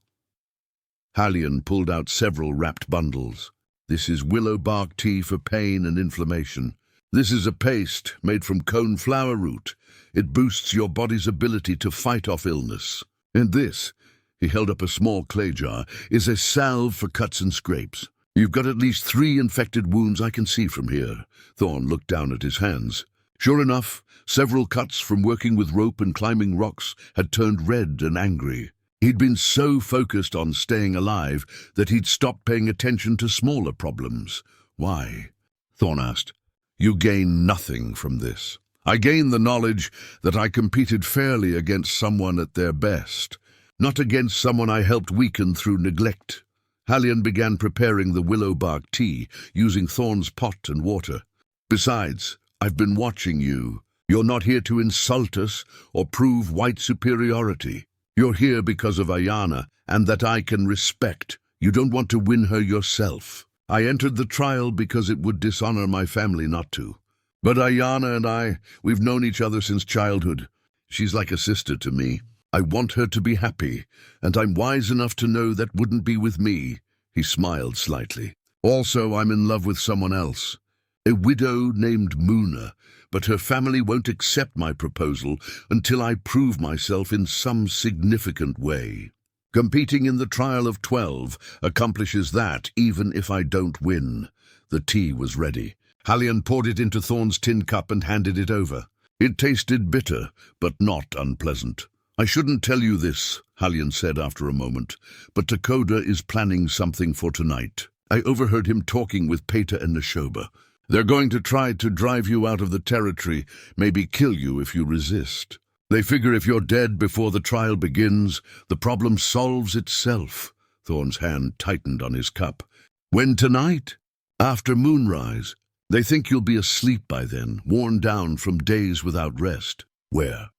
Halion pulled out several wrapped bundles. This is willow bark tea for pain and inflammation. This is a paste made from cone flower root. It boosts your body's ability to fight off illness. And this, he held up a small clay jar, is a salve for cuts and scrapes. You've got at least 3 infected wounds I can see from here. Thorn looked down at his hands. Sure enough, several cuts from working with rope and climbing rocks had turned red and angry. He'd been so focused on staying alive that he'd stopped paying attention to smaller problems. Why? Thorn asked. You gain nothing from this. I gain the knowledge that I competed fairly against someone at their best, not against someone I helped weaken through neglect. Halion began preparing the willow bark tea, using Thorn's pot and water. Besides, I've been watching you. You're not here to insult us or prove white superiority. You're here because of Ayana, and that I can respect. You don't want to win her yourself. I entered the trial because it would dishonor my family not to. But Ayana and we've known each other since childhood. She's like a sister to me. I want her to be happy, and I'm wise enough to know that wouldn't be with me." He smiled slightly. "Also, I'm in love with someone else. A widow named Muna, but her family won't accept my proposal until I prove myself in some significant way. Competing in the trial of 12 accomplishes that, even if I don't win." The tea was ready. Hallian poured it into Thorn's tin cup and handed it over. It tasted bitter, but not unpleasant. "I shouldn't tell you this," Hallian said after a moment, "but Takoda is planning something for tonight. I overheard him talking with Peta and Neshoba. They're going to try to drive you out of the territory, maybe kill you if you resist. They figure if you're dead before the trial begins, the problem solves itself." Thorn's hand tightened on his cup. "When tonight? After moonrise. They think you'll be asleep by then, worn down from days without rest. Where?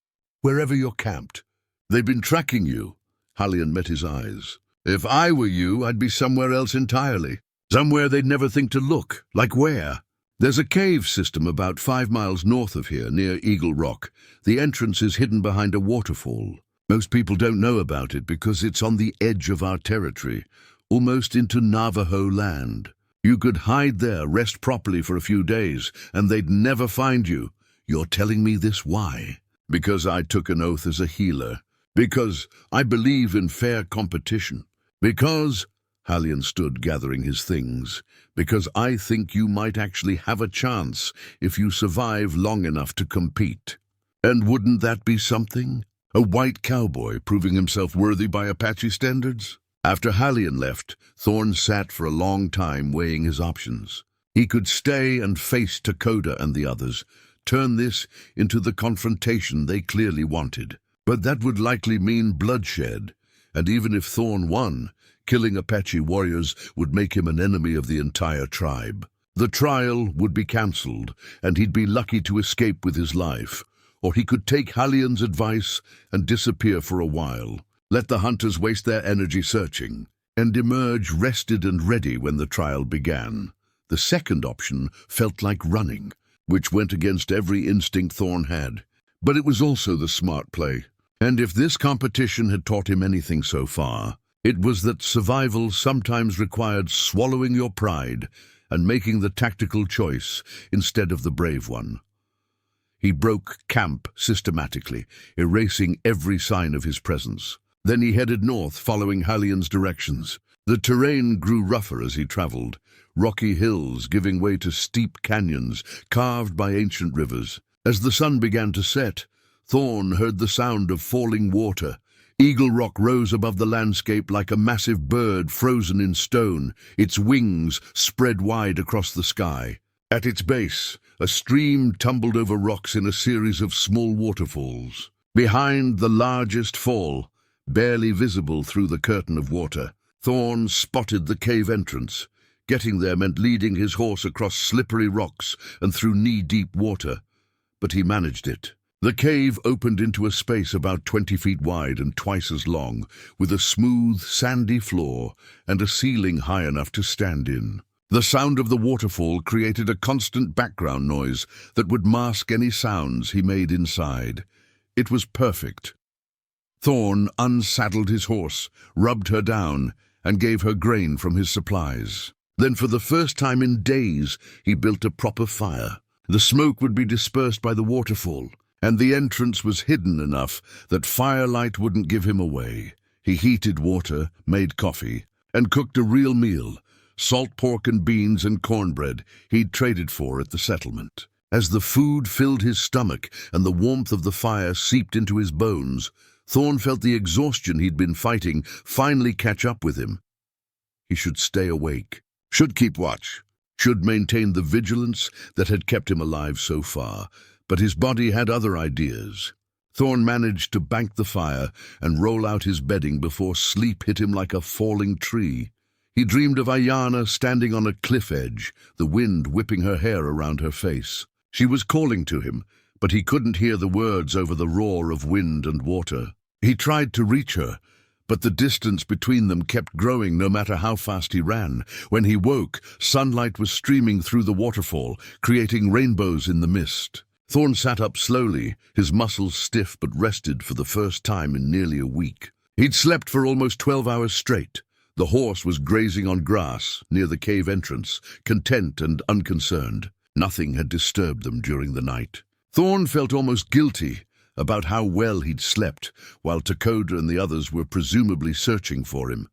Wherever you're camped. They've been tracking you." Hallian met his eyes. "If I were you, I'd be somewhere else entirely. Somewhere they'd never think to look. Like where?" "There's a cave system about 5 miles north of here, near Eagle Rock. The entrance is hidden behind a waterfall. Most people don't know about it because it's on the edge of our territory, almost into Navajo land. You could hide there, rest properly for a few days, and they'd never find you. You're telling me this why?" "Because I took an oath as a healer. Because I believe in fair competition. Because," Hallian stood gathering his things, "because I think you might actually have a chance if you survive long enough to compete. And wouldn't that be something? A white cowboy proving himself worthy by Apache standards?" After Hallian left, Thorn sat for a long time weighing his options. He could stay and face Takoda and the others, turn this into the confrontation they clearly wanted. But that would likely mean bloodshed, and even if Thorn won, killing Apache warriors would make him an enemy of the entire tribe. The trial would be cancelled, and he'd be lucky to escape with his life, or he could take Hallian's advice and disappear for a while, let the hunters waste their energy searching, and emerge rested and ready when the trial began. The second option felt like running, which went against every instinct Thorn had. But it was also the smart play. And if this competition had taught him anything so far, it was that survival sometimes required swallowing your pride and making the tactical choice instead of the brave one. He broke camp systematically, erasing every sign of his presence. Then he headed north, following Hallian's directions. The terrain grew rougher as he traveled, rocky hills giving way to steep canyons carved by ancient rivers. As the sun began to set, Thorn heard the sound of falling water. Eagle Rock rose above the landscape like a massive bird frozen in stone, its wings spread wide across the sky. At its base, a stream tumbled over rocks in a series of small waterfalls. Behind the largest fall, barely visible through the curtain of water, Thorn spotted the cave entrance. Getting there meant leading his horse across slippery rocks and through knee-deep water, but he managed it. The cave opened into a space about 20 feet wide and twice as long, with a smooth, sandy floor and a ceiling high enough to stand in. The sound of the waterfall created a constant background noise that would mask any sounds he made inside. It was perfect. Thorn unsaddled his horse, rubbed her down, and gave her grain from his supplies. Then, for the first time in days, he built a proper fire. The smoke would be dispersed by the waterfall, and the entrance was hidden enough that firelight wouldn't give him away. He heated water, made coffee, and cooked a real meal, salt pork and beans and cornbread he'd traded for at the settlement. As the food filled his stomach and the warmth of the fire seeped into his bones, Thorn felt the exhaustion he'd been fighting finally catch up with him. He should stay awake, should keep watch, should maintain the vigilance that had kept him alive so far, but his body had other ideas. Thorn managed to bank the fire and roll out his bedding before sleep hit him like a falling tree. He dreamed of Ayana standing on a cliff edge, the wind whipping her hair around her face. She was calling to him, but he couldn't hear the words over the roar of wind and water. He tried to reach her, but the distance between them kept growing no matter how fast he ran. When he woke, sunlight was streaming through the waterfall, creating rainbows in the mist. Thorn sat up slowly, his muscles stiff but rested for the first time in nearly a week. He'd slept for almost 12 hours straight. The horse was grazing on grass near the cave entrance, content and unconcerned. Nothing had disturbed them during the night. Thorn felt almost guilty about how well he'd slept, while Takoda and the others were presumably searching for him.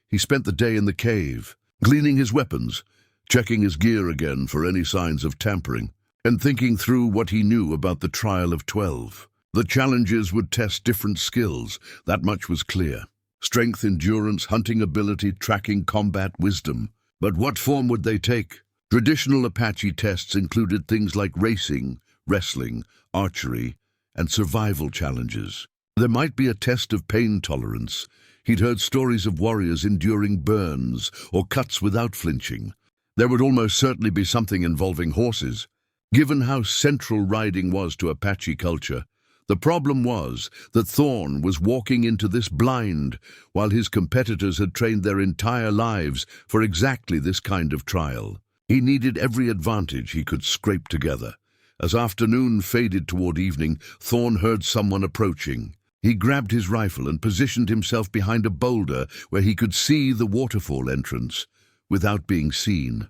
He spent the day in the cave, gleaning his weapons, checking his gear again for any signs of tampering, and thinking through what he knew about the Trial of 12. The challenges would test different skills, that much was clear. Strength, endurance, hunting ability, tracking, combat, wisdom. But what form would they take? Traditional Apache tests included things like racing, wrestling, archery, and survival challenges. There might be a test of pain tolerance. He'd heard stories of warriors enduring burns or cuts without flinching. There would almost certainly be something involving horses. Given how central riding was to Apache culture, the problem was that Thorn was walking into this blind, while his competitors had trained their entire lives for exactly this kind of trial. He needed every advantage he could scrape together. As afternoon faded toward evening, Thorn heard someone approaching. He grabbed his rifle and positioned himself behind a boulder where he could see the waterfall entrance without being seen.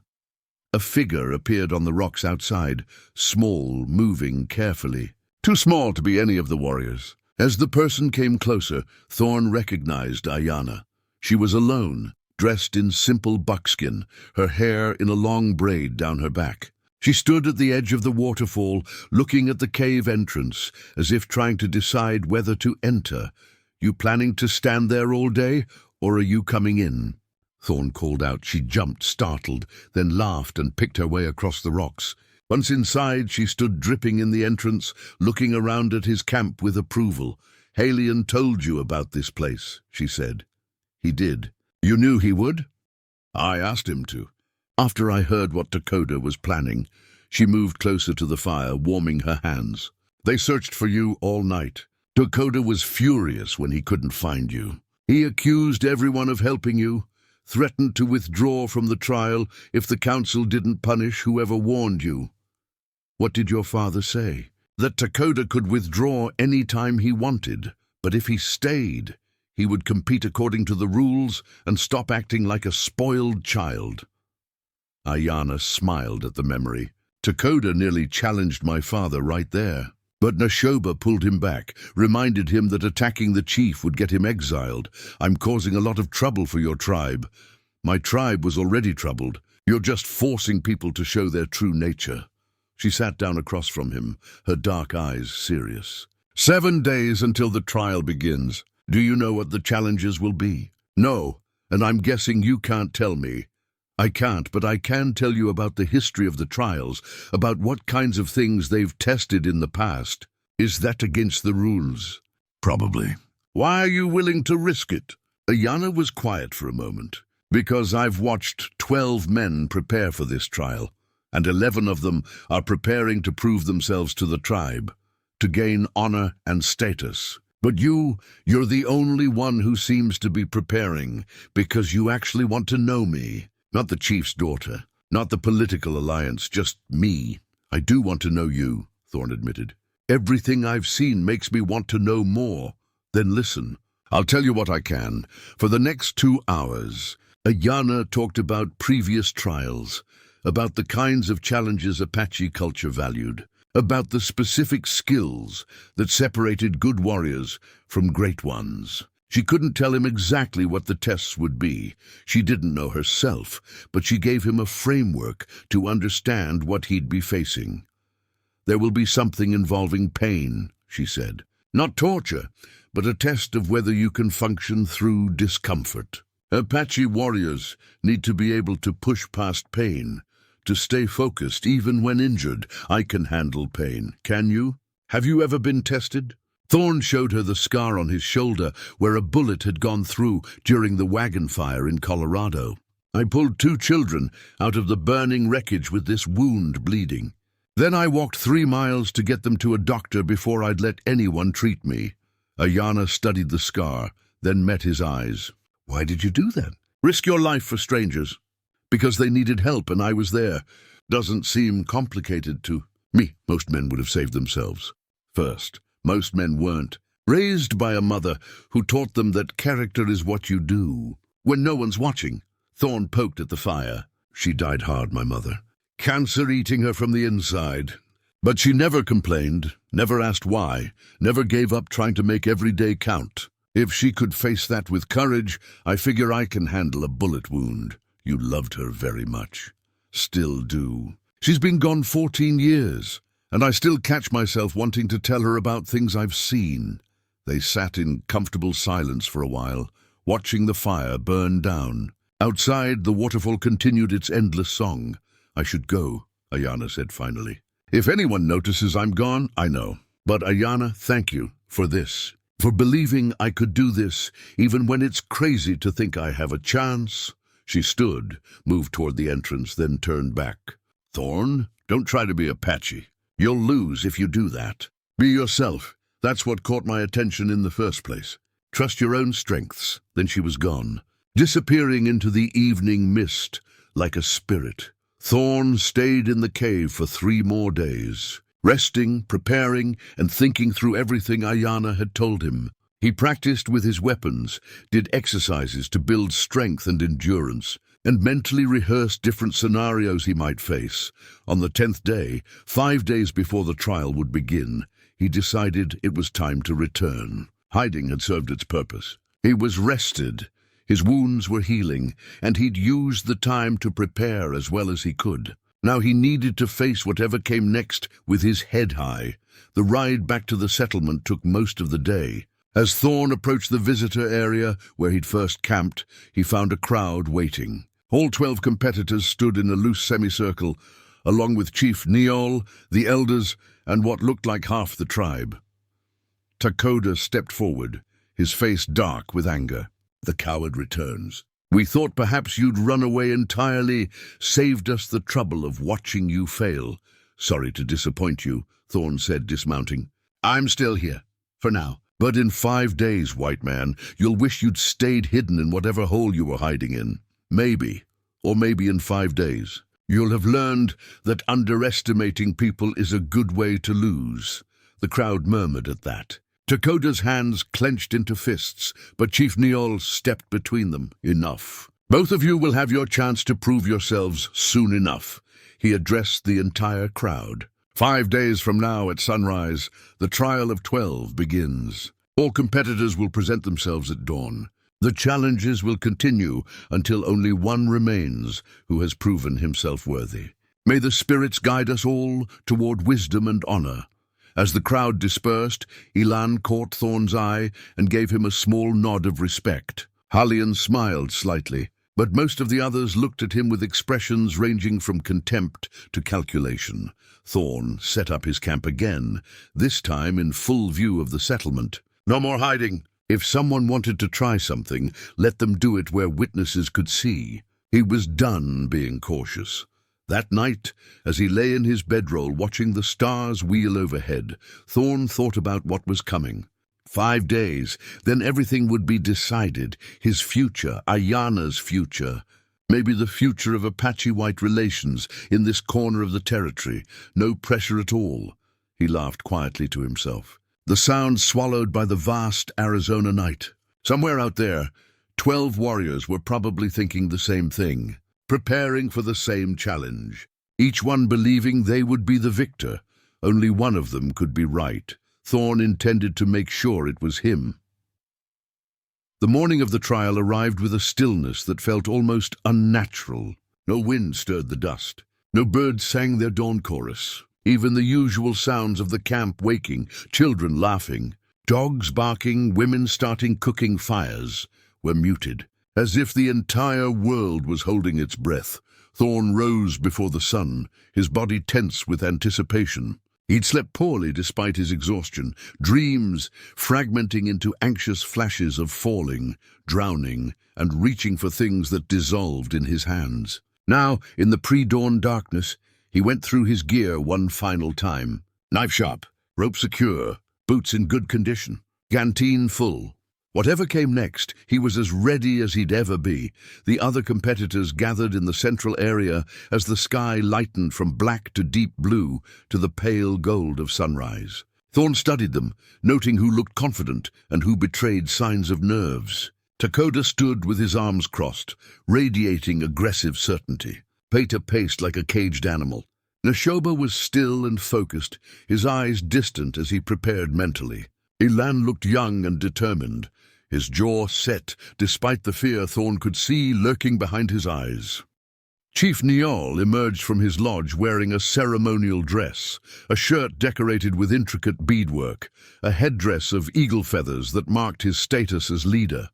A figure appeared on the rocks outside, small, moving carefully. Too small to be any of the warriors. As the person came closer, Thorn recognized Ayana. She was alone, dressed in simple buckskin, her hair in a long braid down her back. She stood at the edge of the waterfall, looking at the cave entrance, as if trying to decide whether to enter. "You planning to stand there all day, or are you coming in?" Thorn called out. She jumped, startled, then laughed and picked her way across the rocks. Once inside, she stood dripping in the entrance, looking around at his camp with approval. "Halion told you about this place," she said. "He did. You knew he would?" "I asked him to." After I heard what Takoda was planning, she moved closer to the fire, warming her hands. "They searched for you all night. Takoda was furious when he couldn't find you. He accused everyone of helping you, threatened to withdraw from the trial if the council didn't punish whoever warned you." "What did your father say?" "That Takoda could withdraw any time he wanted, but if he stayed, he would compete according to the rules and stop acting like a spoiled child." Ayana smiled at the memory. "Takoda nearly challenged my father right there. But Nashoba pulled him back, reminded him that attacking the chief would get him exiled. I'm causing a lot of trouble for your tribe. My tribe was already troubled. You're just forcing people to show their true nature." She sat down across from him, her dark eyes serious. 7 days until the trial begins. Do you know what the challenges will be?" "No, and I'm guessing you can't tell me." "I can't, but I can tell you about the history of the trials, about what kinds of things they've tested in the past." "Is that against the rules?" "Probably." "Why are you willing to risk it?" Ayana was quiet for a moment. "Because I've watched 12 men prepare for this trial, and 11 of them are preparing to prove themselves to the tribe, to gain honor and status. But you're the only one who seems to be preparing, because you actually want to know me. Not the chief's daughter, not the political alliance, just me." "I do want to know you," Thorn admitted. "Everything I've seen makes me want to know more." "Then listen. I'll tell you what I can." For the next 2 hours, Ayana talked about previous trials, about the kinds of challenges Apache culture valued, about the specific skills that separated good warriors from great ones. She couldn't tell him exactly what the tests would be. She didn't know herself, but she gave him a framework to understand what he'd be facing. "There will be something involving pain," she said. "Not torture, but a test of whether you can function through discomfort. Apache warriors need to be able to push past pain, to stay focused even when injured. I can handle pain. Can you? Have you ever been tested?" Thorn showed her the scar on his shoulder where a bullet had gone through during the wagon fire in Colorado. "I pulled 2 children out of the burning wreckage with this wound bleeding. Then I walked 3 miles to get them to a doctor before I'd let anyone treat me. Ayana studied the scar, then met his eyes. Why did you do that? Risk your life for strangers. Because they needed help and I was there. Doesn't seem complicated to me. Most men would have saved themselves first. Most men weren't. Raised by a mother who taught them that character is what you do when no one's watching. Thorn poked at the fire. She died hard, my mother. Cancer eating her from the inside. But she never complained, never asked why, never gave up trying to make every day count. If she could face that with courage, I figure I can handle a bullet wound. You loved her very much. Still do. She's been gone 14 years, and I still catch myself wanting to tell her about things I've seen. They sat in comfortable silence for a while, watching the fire burn down. Outside, the waterfall continued its endless song. I should go, Ayana said finally. If anyone notices I'm gone, I know. But Ayana, thank you for this. For believing I could do this, even when it's crazy to think I have a chance. She stood, moved toward the entrance, then turned back. Thorn, don't try to be Apache. You'll lose if you do that. Be yourself. That's what caught my attention in the first place. Trust your own strengths. Then she was gone, disappearing into the evening mist like a spirit. Thorn stayed in the cave for 3 more days, resting, preparing, and thinking through everything Ayana had told him. He practiced with his weapons, did exercises to build strength and endurance, and mentally rehearsed different scenarios he might face. On the 10th day, 5 days before the trial would begin, he decided it was time to return. Hiding had served its purpose. He was rested. His wounds were healing, and he'd used the time to prepare as well as he could. Now he needed to face whatever came next with his head high. The ride back to the settlement took most of the day. As Thorn approached the visitor area where he'd first camped, he found a crowd waiting. All 12 competitors stood in a loose semicircle, along with Chief Neol, the elders, and what looked like half the tribe. Takoda stepped forward, his face dark with anger. The coward returns. We thought perhaps you'd run away entirely, saved us the trouble of watching you fail. Sorry to disappoint you, Thorn said, dismounting. I'm still here, for now. But in 5 days, white man, you'll wish you'd stayed hidden in whatever hole you were hiding in. Maybe, or maybe in 5 days, you'll have learned that underestimating people is a good way to lose. The crowd murmured at that. Takoda's hands clenched into fists, but Chief Neol stepped between them. Enough. Both of you will have your chance to prove yourselves soon enough. He addressed the entire crowd. 5 days from now at sunrise, the trial of 12 begins. All competitors will present themselves at dawn. The challenges will continue until only one remains who has proven himself worthy. May the spirits guide us all toward wisdom and honor. As the crowd dispersed, Elan caught Thorn's eye and gave him a small nod of respect. Halion smiled slightly, but most of the others looked at him with expressions ranging from contempt to calculation. Thorn set up his camp again, this time in full view of the settlement. No more hiding. If someone wanted to try something, let them do it where witnesses could see. He was done being cautious. That night, as he lay in his bedroll watching the stars wheel overhead, Thorn thought about what was coming. 5 days, then everything would be decided. His future, Ayana's future. Maybe the future of Apache-white relations in this corner of the territory. No pressure at all. He laughed quietly to himself. The sound swallowed by the vast Arizona night. Somewhere out there, 12 warriors were probably thinking the same thing. Preparing for the same challenge, each one believing they would be the victor. Only one of them could be right. Thorn intended to make sure it was him. The morning of the trial arrived with a stillness that felt almost unnatural. No wind stirred the dust. No birds sang their dawn chorus. Even the usual sounds of the camp waking, children laughing, dogs barking, women starting cooking fires, were muted. As if the entire world was holding its breath, Thorn rose before the sun, his body tense with anticipation. He'd slept poorly despite his exhaustion, dreams fragmenting into anxious flashes of falling, drowning, and reaching for things that dissolved in his hands. Now, in the pre-dawn darkness, he went through his gear one final time. Knife sharp, rope secure, boots in good condition. canteen full. Whatever came next, he was as ready as he'd ever be. The other competitors gathered in the central area as the sky lightened from black to deep blue to the pale gold of sunrise. Thorn studied them, noting who looked confident and who betrayed signs of nerves. Takoda stood with his arms crossed, radiating aggressive certainty. Peter paced like a caged animal. Neshoba was still and focused, his eyes distant as he prepared mentally. Ilan looked young and determined, his jaw set despite the fear Thorn could see lurking behind his eyes. Chief Niall emerged from his lodge wearing a ceremonial dress, a shirt decorated with intricate beadwork, a headdress of eagle feathers that marked his status as leader.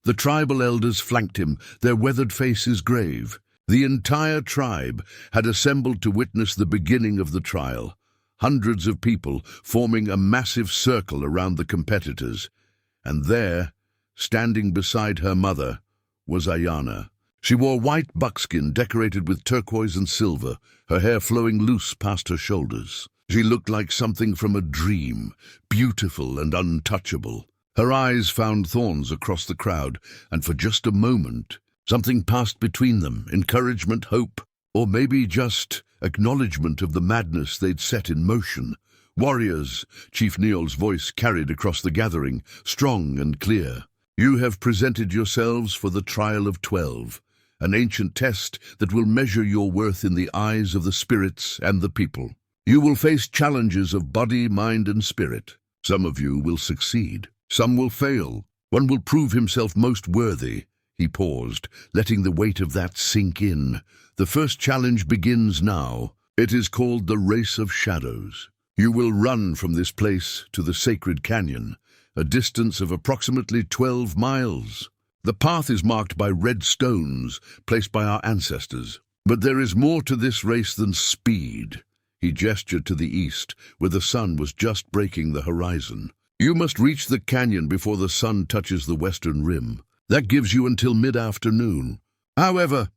The tribal elders flanked him, their weathered faces grave. The entire tribe had assembled to witness the beginning of the trial, hundreds of people forming a massive circle around the competitors. And there, standing beside her mother, was Ayana. She wore white buckskin decorated with turquoise and silver, her hair flowing loose past her shoulders. She looked like something from a dream, beautiful and untouchable. Her eyes found Thorn's across the crowd, and for just a moment, something passed between them, encouragement, hope, or maybe just acknowledgement of the madness they'd set in motion. Warriors, Chief Niall's voice carried across the gathering, strong and clear. You have presented yourselves for the trial of 12, an ancient test that will measure your worth in the eyes of the spirits and the people. You will face challenges of body, mind, and spirit. Some of you will succeed. Some will fail. One will prove himself most worthy. He paused, letting the weight of that sink in. The first challenge begins now. It is called the Race of Shadows. You will run from this place to the sacred canyon, a distance of approximately 12 miles. The path is marked by red stones placed by our ancestors. But there is more to this race than speed. He gestured to the east, where the sun was just breaking the horizon. You must reach the canyon before the sun touches the western rim. That gives you until mid-afternoon. However,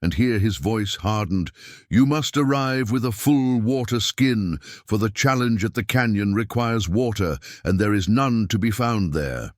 and here his voice hardened, you must arrive with a full water skin, for the challenge at the canyon requires water, and there is none to be found there.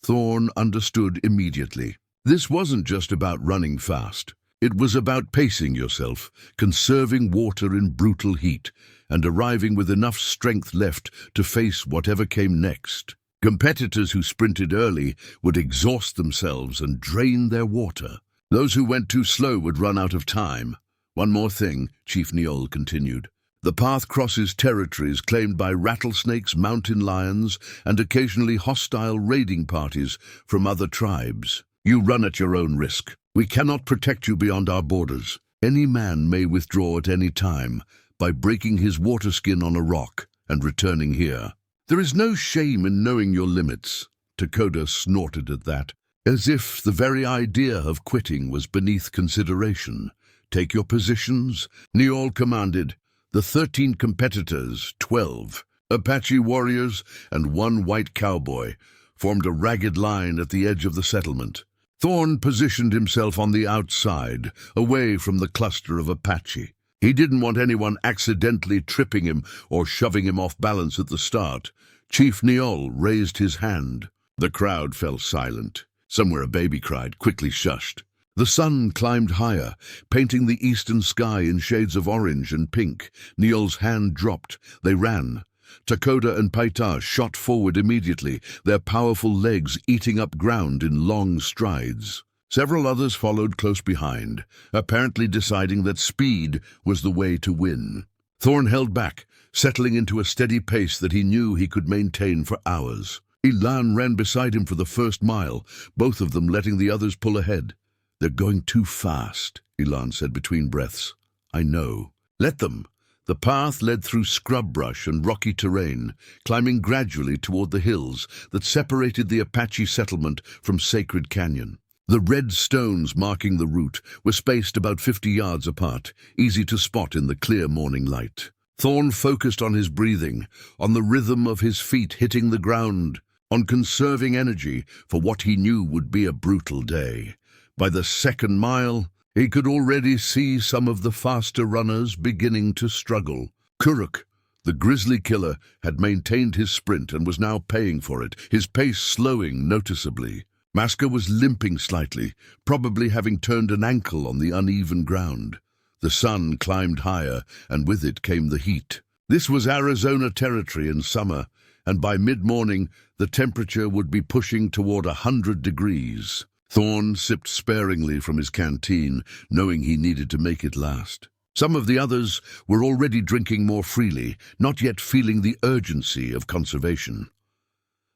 Thorn understood immediately. This wasn't just about running fast. It was about pacing yourself, conserving water in brutal heat, and arriving with enough strength left to face whatever came next. Competitors who sprinted early would exhaust themselves and drain their water. Those who went too slow would run out of time. One more thing, Chief Niall continued. The path crosses territories claimed by rattlesnakes, mountain lions, and occasionally hostile raiding parties from other tribes. You run at your own risk. We cannot protect you beyond our borders. Any man may withdraw at any time by breaking his water skin on a rock and returning here. There is no shame in knowing your limits. Takoda snorted at that, as if the very idea of quitting was beneath consideration. Take your positions, Niall commanded. The 13 competitors, 12, Apache warriors and 1 white cowboy, formed a ragged line at the edge of the settlement. Thorn positioned himself on the outside, away from the cluster of Apache. He didn't want anyone accidentally tripping him or shoving him off balance at the start. Chief Niall raised his hand. The crowd fell silent. Somewhere a baby cried, quickly shushed. The sun climbed higher, painting the eastern sky in shades of orange and pink. Niall's hand dropped. They ran. Takoda and Paita shot forward immediately, their powerful legs eating up ground in long strides. Several others followed close behind, apparently deciding that speed was the way to win. Thorn held back, settling into a steady pace that he knew he could maintain for hours. Ilan ran beside him for the first mile, both of them letting the others pull ahead. They're going too fast, Ilan said between breaths. I know. Let them. The path led through scrub brush and rocky terrain, climbing gradually toward the hills that separated the Apache settlement from Sacred Canyon. The red stones marking the route were spaced about 50 yards apart, easy to spot in the clear morning light. Thorn focused on his breathing, on the rhythm of his feet hitting the ground, on conserving energy for what he knew would be a brutal day. By the second mile, he could already see some of the faster runners beginning to struggle. Kuruk, The grizzly killer had maintained his sprint and was now paying for it, his pace slowing noticeably. Maska was limping slightly, probably having turned an ankle on the uneven ground. The sun climbed higher, and with it came the heat. This was Arizona territory in summer, and by mid-morning the temperature would be pushing toward 100 degrees. Thorn sipped sparingly from his canteen, knowing he needed to make it last. Some of the others were already drinking more freely, not yet feeling the urgency of conservation.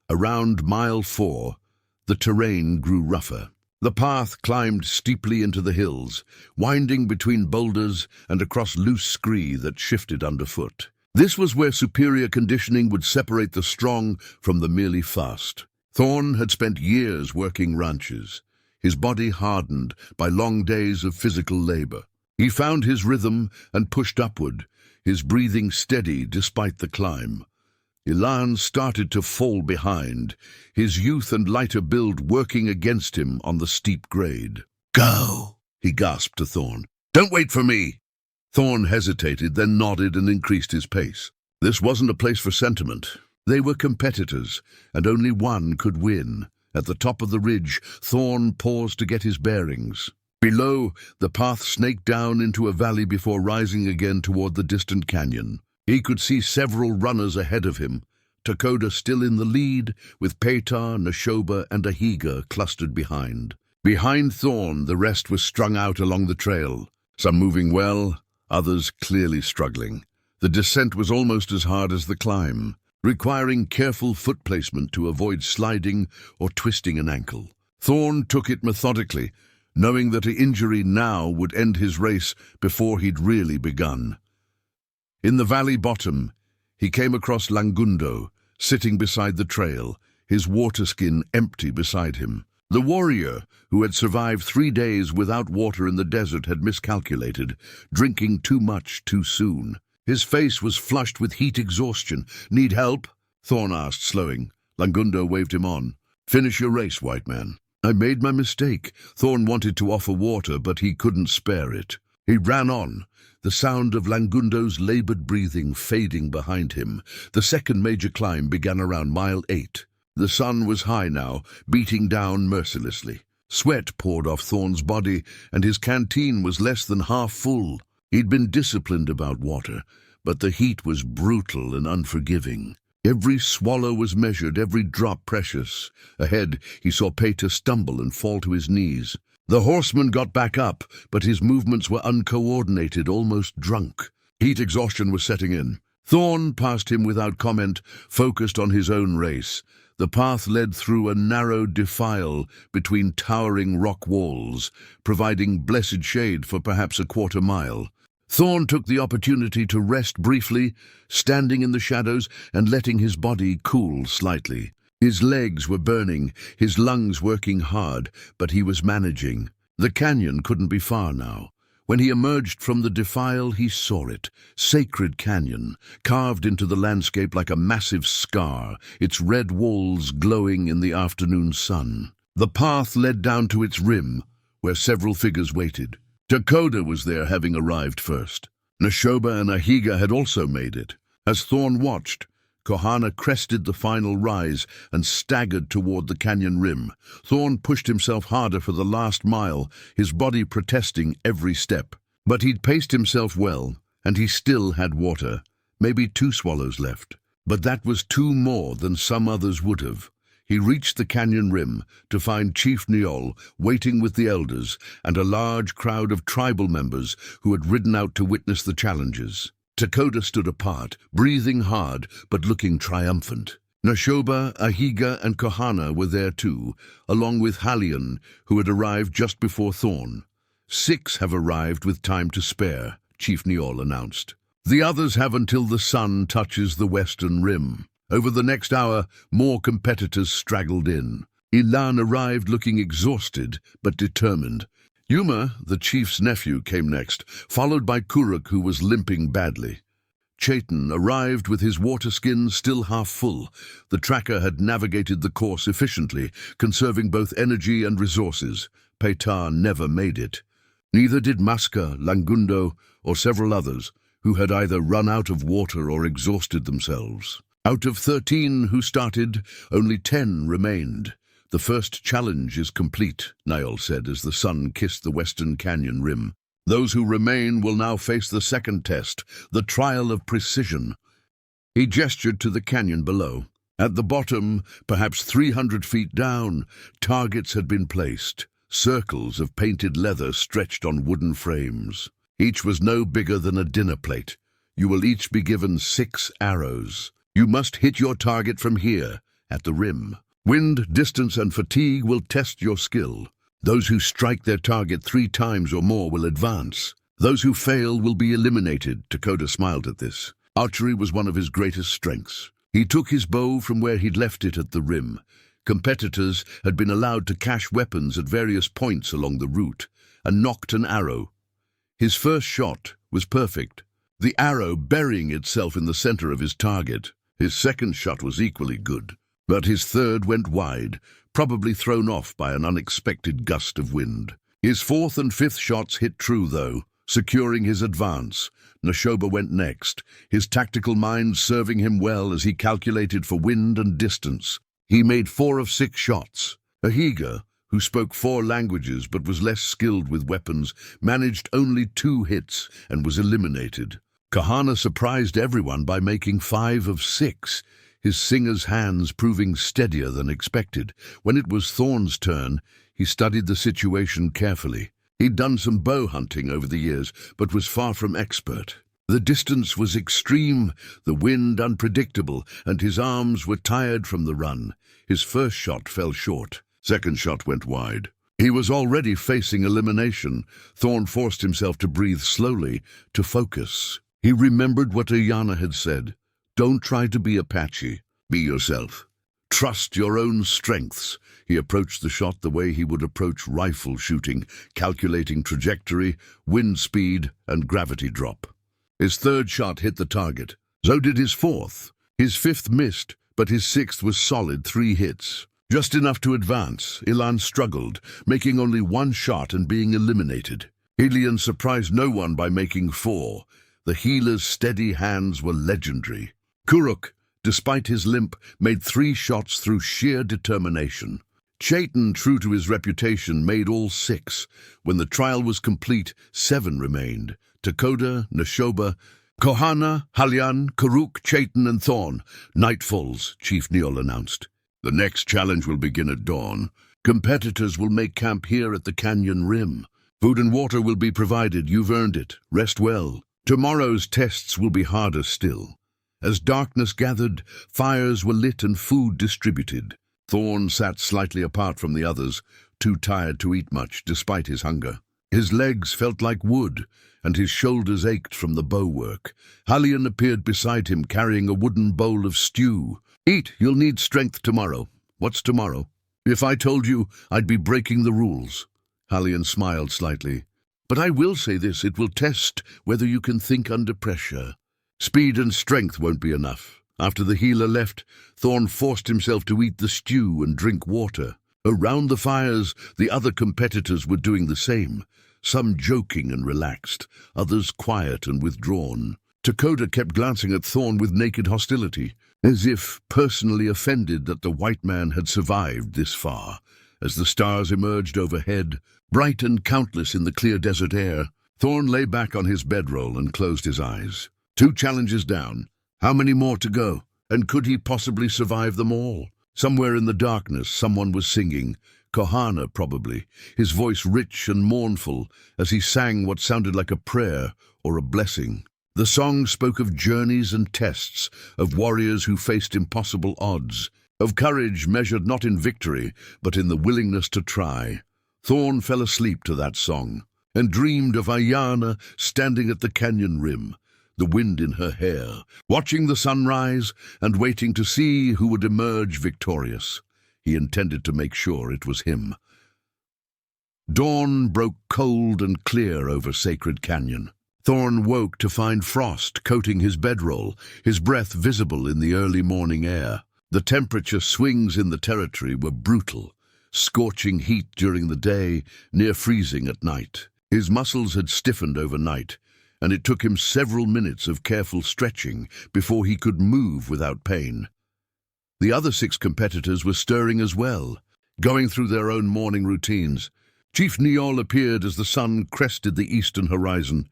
Around mile 4, the terrain grew rougher. The path climbed steeply into the hills, winding between boulders and across loose scree that shifted underfoot. This was where superior conditioning would separate the strong from the merely fast. Thorn had spent years working ranches, his body hardened by long days of physical labor. He found his rhythm and pushed upward, his breathing steady despite the climb. Ilan started to fall behind, his youth and lighter build working against him on the steep grade. "Go!" he gasped to Thorn. "Don't wait for me!" Thorn hesitated, then nodded and increased his pace. This wasn't a place for sentiment. They were competitors, and only one could win. At the top of the ridge, Thorn paused to get his bearings. Below, the path snaked down into a valley before rising again toward the distant canyon. He could see several runners ahead of him, Takoda still in the lead, with Paytar, Nashoba, and Ahiga clustered behind. Behind Thorn, the rest was strung out along the trail, some moving well, others clearly struggling. The descent was almost as hard as the climb, requiring careful foot placement to avoid sliding or twisting an ankle. Thorn took it methodically, knowing that an injury now would end his race before he'd really begun. In the valley bottom, he came across Langundo, sitting beside the trail, his water skin empty beside him. The warrior, who had survived 3 days without water in the desert, had miscalculated, drinking too much too soon. His face was flushed with heat exhaustion. "Need help?" Thorn asked, slowing. Langundo waved him on. "Finish your race, white man." "I made my mistake." Thorn wanted to offer water, but he couldn't spare it. He ran on, the sound of Langundo's labored breathing fading behind him. The second major climb began around mile 8. The sun was high now, beating down mercilessly. Sweat poured off Thorn's body, and his canteen was less than half full. He'd been disciplined about water, but the heat was brutal and unforgiving. Every swallow was measured, every drop precious. Ahead, he saw Paytar stumble and fall to his knees. The horseman got back up, but his movements were uncoordinated, almost drunk. Heat exhaustion was setting in. Thorn passed him without comment, focused on his own race. The path led through a narrow defile between towering rock walls, providing blessed shade for perhaps a quarter mile. Thorn took the opportunity to rest briefly, standing in the shadows and letting his body cool slightly. His legs were burning, his lungs working hard, but he was managing. The canyon couldn't be far now. When he emerged from the defile, he saw it. Sacred canyon, carved into the landscape like a massive scar, its red walls glowing in the afternoon sun. The path led down to its rim, where several figures waited. Takoda was there, having arrived first. Nashoba and Ahiga had also made it. As Thorn watched, Kohana crested the final rise and staggered toward the canyon rim. Thorn pushed himself harder for the last mile, his body protesting every step. But he'd paced himself well, and he still had water, maybe 2 swallows left. But that was 2 more than some others would have. He reached the canyon rim to find Chief Niol waiting with the elders and a large crowd of tribal members who had ridden out to witness the challenges. Takoda stood apart, breathing hard but looking triumphant. Nashoba, Ahiga, and Kohana were there too, along with Halion, who had arrived just before Thorn. 6 have arrived with time to spare, Chief Niol announced. The others have until the sun touches the western rim. Over the next hour, more competitors straggled in. Ilan arrived looking exhausted but determined. Yuma, the chief's nephew, came next, followed by Kuruk, who was limping badly. Chaitan arrived with his water skin still half full. The tracker had navigated the course efficiently, conserving both energy and resources. Paytar never made it. Neither did Maska, Langundo, or several others, who had either run out of water or exhausted themselves. Out of 13 who started, only 10 remained. "The first challenge is complete," Niall said as the sun kissed the western canyon rim. "Those who remain will now face the second test, the trial of precision." He gestured to the canyon below. At the bottom, perhaps 300 feet down, targets had been placed, circles of painted leather stretched on wooden frames. Each was no bigger than a dinner plate. You will each be given 6 arrows. You must hit your target from here, at the rim. Wind, distance, and fatigue will test your skill. Those who strike their target 3 times or more will advance. Those who fail will be eliminated. Dakota smiled at this. Archery was one of his greatest strengths. He took his bow from where he'd left it at the rim. Competitors had been allowed to cache weapons at various points along the route, and nocked an arrow. His first shot was perfect, the arrow burying itself in the center of his target. His second shot was equally good, but his third went wide, probably thrown off by an unexpected gust of wind. His fourth and fifth shots hit true, though, securing his advance. Neshoba went next, his tactical mind serving him well as he calculated for wind and distance. He made 4 of 6 shots. Ahiga, who spoke 4 languages but was less skilled with weapons, managed only 2 hits and was eliminated. Kahana surprised everyone by making 5 of 6, his singer's hands proving steadier than expected. When it was Thorn's turn, he studied the situation carefully. He'd done some bow hunting over the years, but was far from expert. The distance was extreme, the wind unpredictable, and his arms were tired from the run. His first shot fell short. Second shot went wide. He was already facing elimination. Thorn forced himself to breathe slowly, to focus. He remembered what Ayana had said. Don't try to be Apache. Be yourself. Trust your own strengths. He approached the shot the way he would approach rifle shooting, calculating trajectory, wind speed, and gravity drop. His third shot hit the target. So did his fourth. His fifth missed, but his sixth was solid 3 hits. Just enough to advance, Ilan struggled, making only 1 shot and being eliminated. Helion surprised no one by making 4. The healer's steady hands were legendary. Kuruk, despite his limp, made 3 shots through sheer determination. Chaitan, true to his reputation, made all 6. When the trial was complete, 7 remained. Takoda, Neshoba, Kohana, Halian, Kuruk, Chaitan, and Thorn. Night falls, Chief Neol announced. The next challenge will begin at dawn. Competitors will make camp here at the canyon rim. Food and water will be provided. You've earned it. Rest well. Tomorrow's tests will be harder still. As darkness gathered, fires were lit and food distributed. Thorn sat slightly apart from the others, too tired to eat much despite his hunger. His legs felt like wood, and his shoulders ached from the bow work. Halian appeared beside him carrying a wooden bowl of stew. Eat, you'll need strength tomorrow. What's tomorrow? If I told you, I'd be breaking the rules. Halian smiled slightly. But I will say this, it will test whether you can think under pressure. Speed and strength won't be enough. After the healer left, Thorn forced himself to eat the stew and drink water. Around the fires, the other competitors were doing the same, some joking and relaxed, others quiet and withdrawn. Takoda kept glancing at Thorn with naked hostility, as if personally offended that the white man had survived this far. As the stars emerged overhead, bright and countless in the clear desert air, Thorn lay back on his bedroll and closed his eyes. 2 challenges down. How many more to go? And could he possibly survive them all? Somewhere in the darkness, someone was singing. Kohana, probably, his voice rich and mournful as he sang what sounded like a prayer or a blessing. The song spoke of journeys and tests, of warriors who faced impossible odds, of courage measured not in victory, but in the willingness to try. Thorn fell asleep to that song, and dreamed of Ayana standing at the canyon rim, the wind in her hair, watching the sun rise and waiting to see who would emerge victorious. He intended to make sure it was him. Dawn broke cold and clear over Sacred Canyon. Thorn woke to find frost coating his bedroll, his breath visible in the early morning air. The temperature swings in the territory were brutal, scorching heat during the day, near freezing at night. His muscles had stiffened overnight, and it took him several minutes of careful stretching before he could move without pain. The other 6 competitors were stirring as well, going through their own morning routines. Chief Niol appeared as the sun crested the eastern horizon,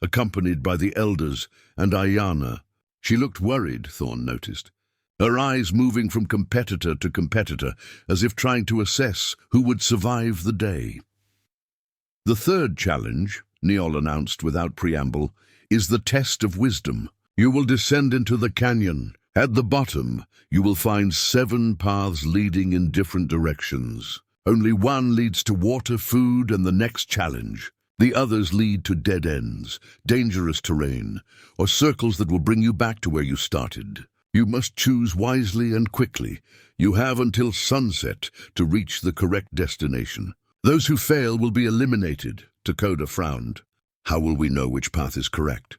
accompanied by the elders and Ayana. She looked worried, Thorn noticed, her eyes moving from competitor to competitor, as if trying to assess who would survive the day. The third challenge, Niol announced without preamble, is the test of wisdom. You will descend into the canyon. At the bottom, you will find 7 paths leading in different directions. Only one leads to water, food, and the next challenge. The others lead to dead ends, dangerous terrain, or circles that will bring you back to where you started. You must choose wisely and quickly. You have until sunset to reach the correct destination. Those who fail will be eliminated, Takoda frowned. How will we know which path is correct?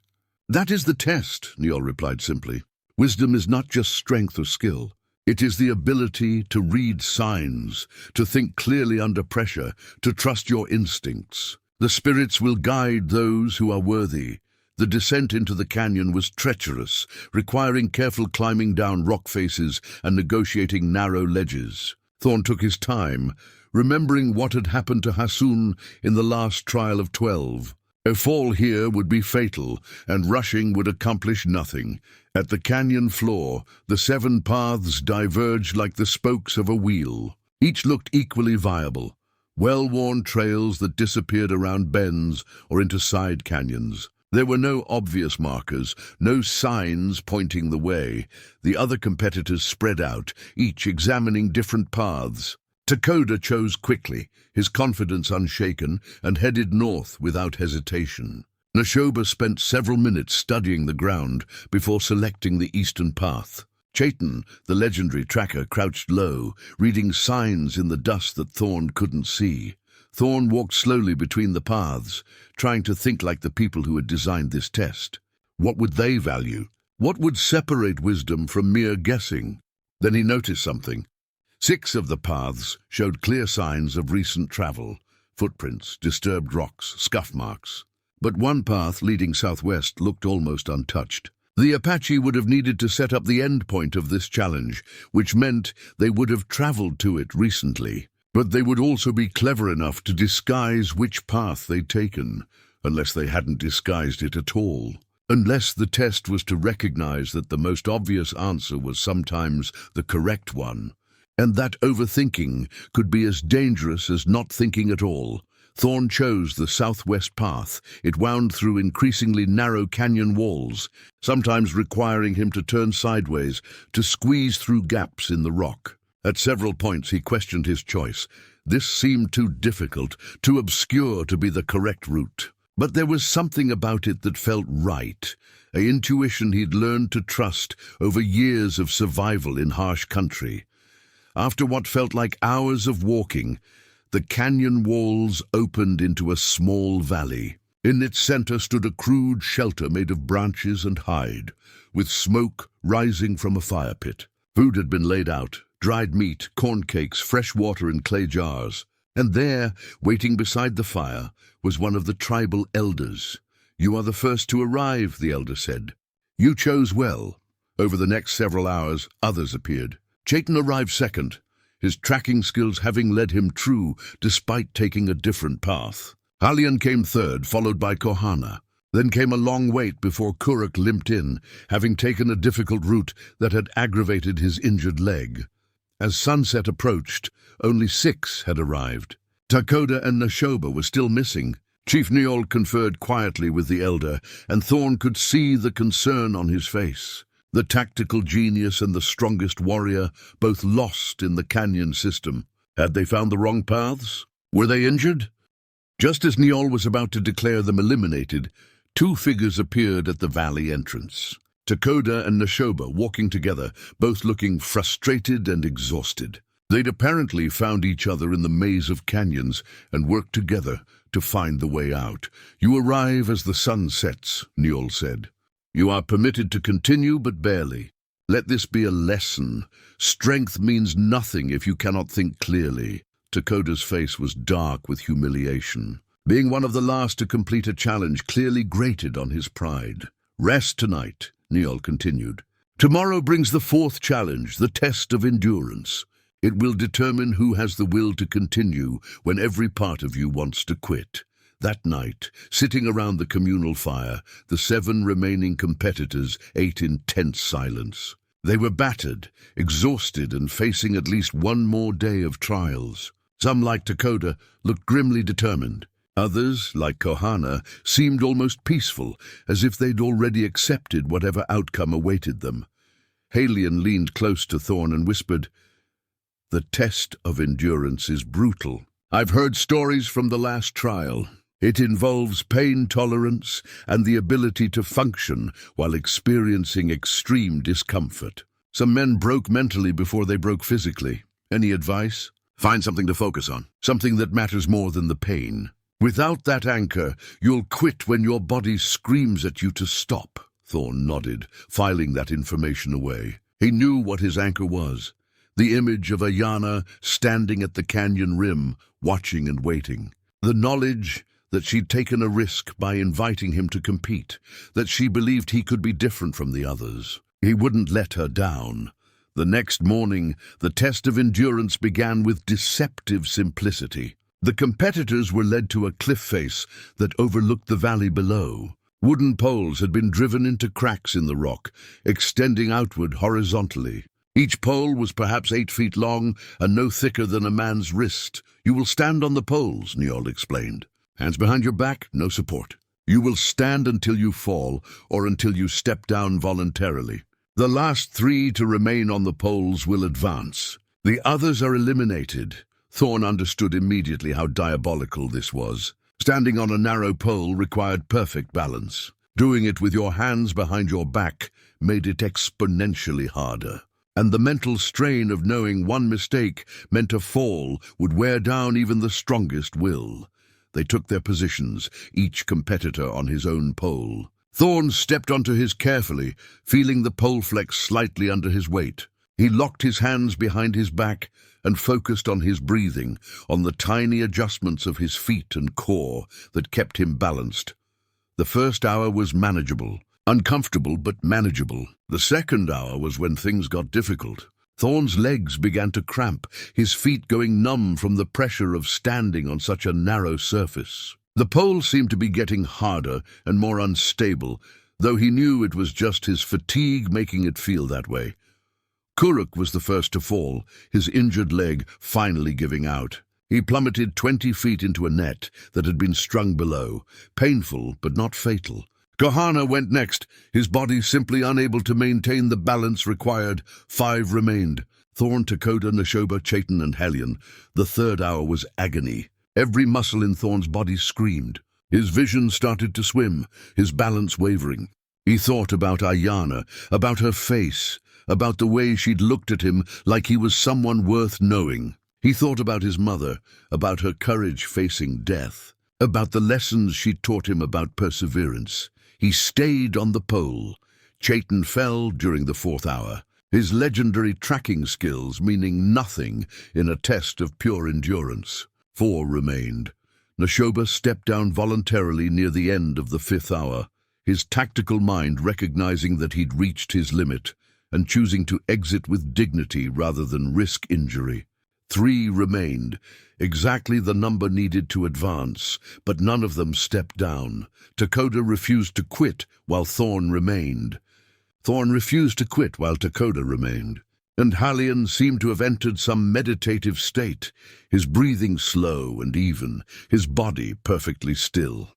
That is the test, Niol replied simply. Wisdom is not just strength or skill. It is the ability to read signs, to think clearly under pressure, to trust your instincts. The spirits will guide those who are worthy. The descent into the canyon was treacherous, requiring careful climbing down rock faces and negotiating narrow ledges. Thorn took his time, remembering what had happened to Hassun in the last trial of 12. A fall here would be fatal, and rushing would accomplish nothing. At the canyon floor, the 7 paths diverged like the spokes of a wheel. Each looked equally viable, well-worn trails that disappeared around bends or into side canyons. There were no obvious markers, no signs pointing the way. The other competitors spread out, each examining different paths. Takoda chose quickly, his confidence unshaken, and headed north without hesitation. Nashoba spent several minutes studying the ground before selecting the eastern path. Chaitan, the legendary tracker, crouched low, reading signs in the dust that Thorn couldn't see. Thorn walked slowly between the paths, trying to think like the people who had designed this test. What would they value? What would separate wisdom from mere guessing? Then he noticed something. 6 of the paths showed clear signs of recent travel, footprints, disturbed rocks, scuff marks. But one path leading southwest looked almost untouched. The Apache would have needed to set up the end point of this challenge, which meant they would have traveled to it recently. But they would also be clever enough to disguise which path they'd taken, unless they hadn't disguised it at all. Unless the test was to recognize that the most obvious answer was sometimes the correct one, and that overthinking could be as dangerous as not thinking at all. Thorn chose the southwest path. It wound through increasingly narrow canyon walls, sometimes requiring him to turn sideways to squeeze through gaps in the rock. At several points he questioned his choice. This seemed too difficult, too obscure to be the correct route. But there was something about it that felt right, an intuition he'd learned to trust over years of survival in harsh country. After what felt like hours of walking, the canyon walls opened into a small valley. In its center stood a crude shelter made of branches and hide, with smoke rising from a fire pit. Food had been laid out, dried meat, corn cakes, fresh water in clay jars. And there, waiting beside the fire, was one of the tribal elders. "You are the first to arrive," the elder said. "You chose well." Over the next several hours, others appeared. Chaitan arrived second, his tracking skills having led him true despite taking a different path. Halian came third, followed by Kohana. Then came a long wait before Kuruk limped in, having taken a difficult route that had aggravated his injured leg. As sunset approached, only 6 had arrived. Takoda and Nashoba were still missing. Chief Niol conferred quietly with the elder, and Thorn could see the concern on his face. The tactical genius and the strongest warrior, both lost in the canyon system. Had they found the wrong paths? Were they injured? Just as Niol was about to declare them eliminated, 2 figures appeared at the valley entrance. Takoda and Nashoba walking together, both looking frustrated and exhausted. They'd apparently found each other in the maze of canyons and worked together to find the way out. "You arrive as the sun sets," Niol said. "You are permitted to continue, but barely. Let this be a lesson. Strength means nothing if you cannot think clearly." Takoda's face was dark with humiliation. Being one of the last to complete a challenge clearly grated on his pride. Rest tonight, Niall continued. Tomorrow brings the fourth challenge, the test of endurance. It will determine who has the will to continue when every part of you wants to quit. That night, sitting around the communal fire, the 7 remaining competitors ate in tense silence. They were battered, exhausted, and facing at least one more day of trials. Some, like Dakota, looked grimly determined. Others, like Kohana, seemed almost peaceful, as if they'd already accepted whatever outcome awaited them. Halion leaned close to Thorn and whispered, "The test of endurance is brutal. I've heard stories from the last trial. It involves pain tolerance and the ability to function while experiencing extreme discomfort. Some men broke mentally before they broke physically. Any advice? Find something to focus on, something that matters more than the pain. Without that anchor, you'll quit when your body screams at you to stop." Thorn nodded, filing that information away. He knew what his anchor was. The image of Ayana standing at the canyon rim, watching and waiting. The knowledge that she'd taken a risk by inviting him to compete, that she believed he could be different from the others. He wouldn't let her down. The next morning, the test of endurance began with deceptive simplicity. The competitors were led to a cliff face that overlooked the valley below. Wooden poles had been driven into cracks in the rock, extending outward horizontally. Each pole was perhaps 8 feet long and no thicker than a man's wrist. "You will stand on the poles," Niall explained. "Hands behind your back, no support. You will stand until you fall or until you step down voluntarily. The last 3 to remain on the poles will advance. The others are eliminated." Thorn understood immediately how diabolical this was. Standing on a narrow pole required perfect balance. Doing it with your hands behind your back made it exponentially harder. And the mental strain of knowing one mistake meant a fall would wear down even the strongest will. They took their positions, each competitor on his own pole. Thorn stepped onto his carefully, feeling the pole flex slightly under his weight. He locked his hands behind his back and focused on his breathing, on the tiny adjustments of his feet and core that kept him balanced. The first hour was manageable, uncomfortable but manageable. The second hour was when things got difficult. Thorn's legs began to cramp, his feet going numb from the pressure of standing on such a narrow surface. The pole seemed to be getting harder and more unstable, though he knew it was just his fatigue making it feel that way. Kuruk was the first to fall, his injured leg finally giving out. He plummeted 20 feet into a net that had been strung below, painful but not fatal. Kohana went next, his body simply unable to maintain the balance required. 5 remained. Thorn, Dakota, Nashoba, Chaitan, and Halion. The third hour was agony. Every muscle in Thorn's body screamed. His vision started to swim, his balance wavering. He thought about Ayana, about her face, about the way she'd looked at him like he was someone worth knowing. He thought about his mother, about her courage facing death, about the lessons she'd taught him about perseverance. He stayed on the pole. Chaitan fell during the 4th hour, his legendary tracking skills meaning nothing in a test of pure endurance. 4 remained. Nashoba stepped down voluntarily near the end of the 5th hour, his tactical mind recognizing that he'd reached his limit and choosing to exit with dignity rather than risk injury. 3 remained, exactly the number needed to advance, but none of them stepped down. Dakota refused to quit while Thorn remained. Thorn refused to quit while Dakota remained. And Halion seemed to have entered some meditative state, his breathing slow and even, his body perfectly still.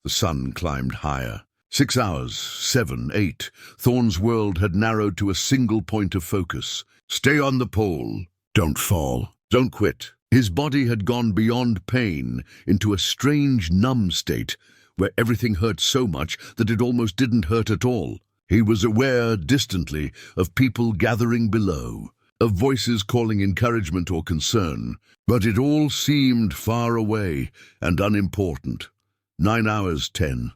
The sun climbed higher. 6 hours, 7, 8. Thorn's world had narrowed to a single point of focus. Stay on the pole. Don't fall. Don't quit. His body had gone beyond pain into a strange numb state where everything hurt so much that it almost didn't hurt at all. He was aware, distantly, of people gathering below, of voices calling encouragement or concern, but it all seemed far away and unimportant. 9 hours, 10.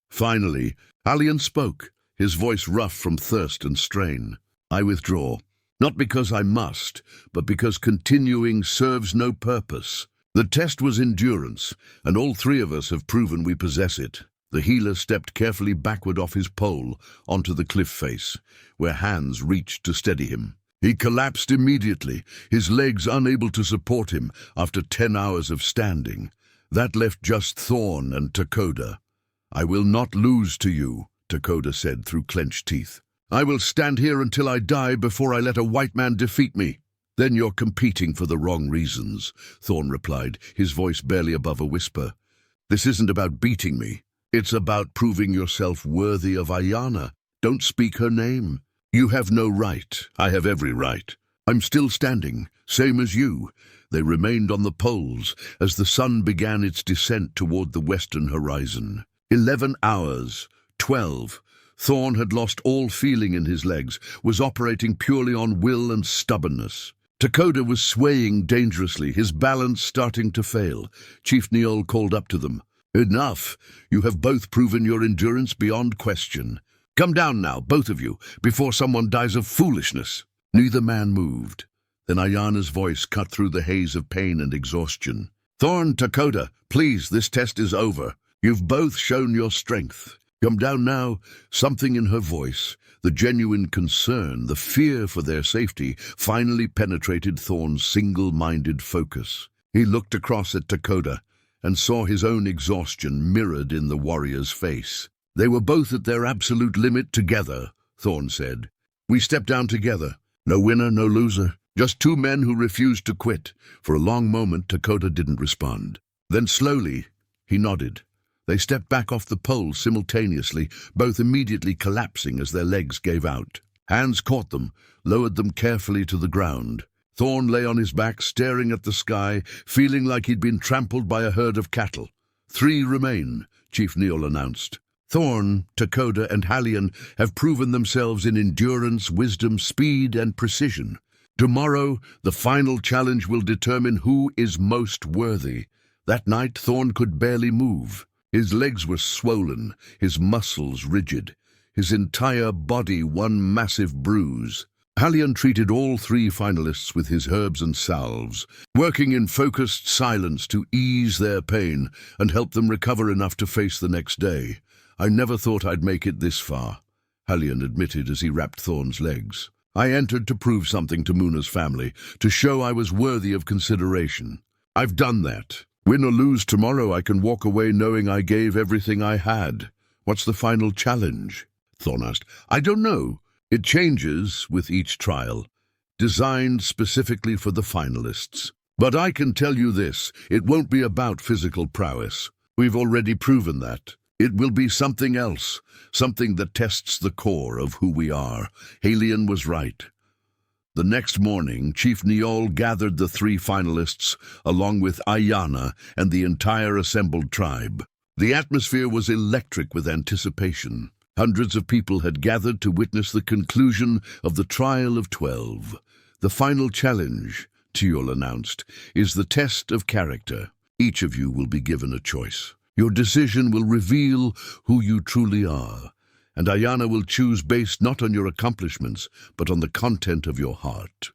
Finally, Halion spoke, his voice rough from thirst and strain. I withdraw. Not because I must, but because continuing serves no purpose. The test was endurance, and all three of us have proven we possess it. The healer stepped carefully backward off his pole onto the cliff face, where hands reached to steady him. He collapsed immediately, his legs unable to support him after 10 hours of standing. That left just Thorn and Takoda. "I will not lose to you," Takoda said through clenched teeth. "I will stand here until I die before I let a white man defeat me." "Then you're competing for the wrong reasons," Thorn replied, his voice barely above a whisper. "This isn't about beating me. It's about proving yourself worthy of Ayana. Don't speak her name. You have no right. I have every right. I'm still standing, same as you." They remained on the poles as the sun began its descent toward the western horizon. 11 hours. 12. Thorn had lost all feeling in his legs, was operating purely on will and stubbornness. Takoda was swaying dangerously, his balance starting to fail. Chief Neol called up to them. "Enough! You have both proven your endurance beyond question. Come down now, both of you, before someone dies of foolishness." Neither man moved. Then Ayana's voice cut through the haze of pain and exhaustion. "Thorn, Takoda, please, this test is over. You've both shown your strength. Come down now." Something in her voice, the genuine concern, the fear for their safety, finally penetrated Thorn's single-minded focus. He looked across at Takoda and saw his own exhaustion mirrored in the warrior's face. "They were both at their absolute limit together," Thorn said. "We stepped down together. No winner, no loser. Just two men who refused to quit." For a long moment, Takoda didn't respond. Then slowly, he nodded. They stepped back off the pole simultaneously, both immediately collapsing as their legs gave out. Hands caught them, lowered them carefully to the ground. Thorn lay on his back, staring at the sky, feeling like he'd been trampled by a herd of cattle. 3 remain, Chief Neol announced. Thorn, Takoda, and Halion have proven themselves in endurance, wisdom, speed, and precision. Tomorrow, the final challenge will determine who is most worthy. That night, Thorn could barely move. His legs were swollen, his muscles rigid, his entire body one massive bruise. Halion treated all 3 finalists with his herbs and salves, working in focused silence to ease their pain and help them recover enough to face the next day. "I never thought I'd make it this far," Halion admitted as he wrapped Thorn's legs. "I entered to prove something to Muna's family, to show I was worthy of consideration. I've done that. Win or lose tomorrow, I can walk away knowing I gave everything I had." "What's the final challenge?" Thorn asked. "I don't know. It changes with each trial, designed specifically for the finalists. But I can tell you this, it won't be about physical prowess. We've already proven that. It will be something else, something that tests the core of who we are." Halion was right. The next morning, Chief Neol gathered the 3 finalists, along with Ayana and the entire assembled tribe. The atmosphere was electric with anticipation. Hundreds of people had gathered to witness the conclusion of the Trial of 12. "The final challenge," Teol announced, "is the test of character. Each of you will be given a choice. Your decision will reveal who you truly are, and Ayana will choose based not on your accomplishments, but on the content of your heart."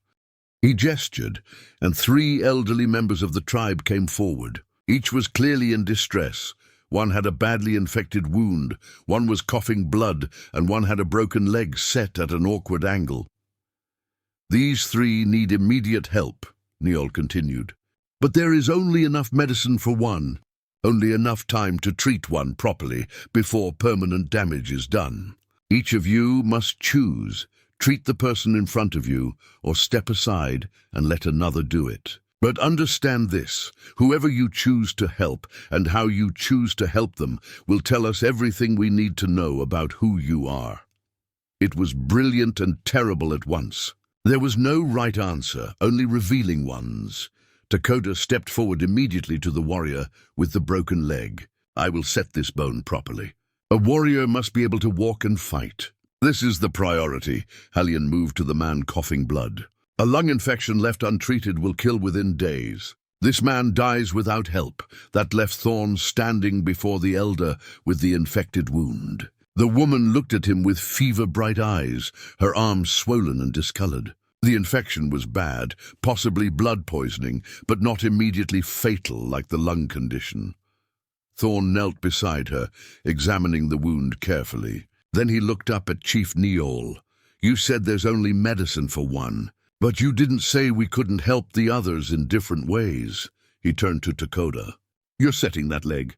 He gestured, and 3 elderly members of the tribe came forward. Each was clearly in distress. One had a badly infected wound, one was coughing blood, and one had a broken leg set at an awkward angle. "These 3 need immediate help," Neol continued. "But there is only enough medicine for one. Only enough time to treat one properly before permanent damage is done. Each of you must choose. Treat the person in front of you, or step aside and let another do it. But understand this, whoever you choose to help and how you choose to help them will tell us everything we need to know about who you are." It was brilliant and terrible at once. There was no right answer, only revealing ones. Takoda stepped forward immediately to the warrior with the broken leg. "I will set this bone properly. A warrior must be able to walk and fight. This is the priority." Halion moved to the man coughing blood. "A lung infection left untreated will kill within days. This man dies without help." That left Thorn standing before the elder with the infected wound. The woman looked at him with fever-bright eyes, her arms swollen and discolored. The infection was bad, possibly blood poisoning, but not immediately fatal like the lung condition. Thorn knelt beside her, examining the wound carefully. Then he looked up at Chief Neol. "You said there's only medicine for one, but you didn't say we couldn't help the others in different ways." He turned to Dakota. "You're setting that leg.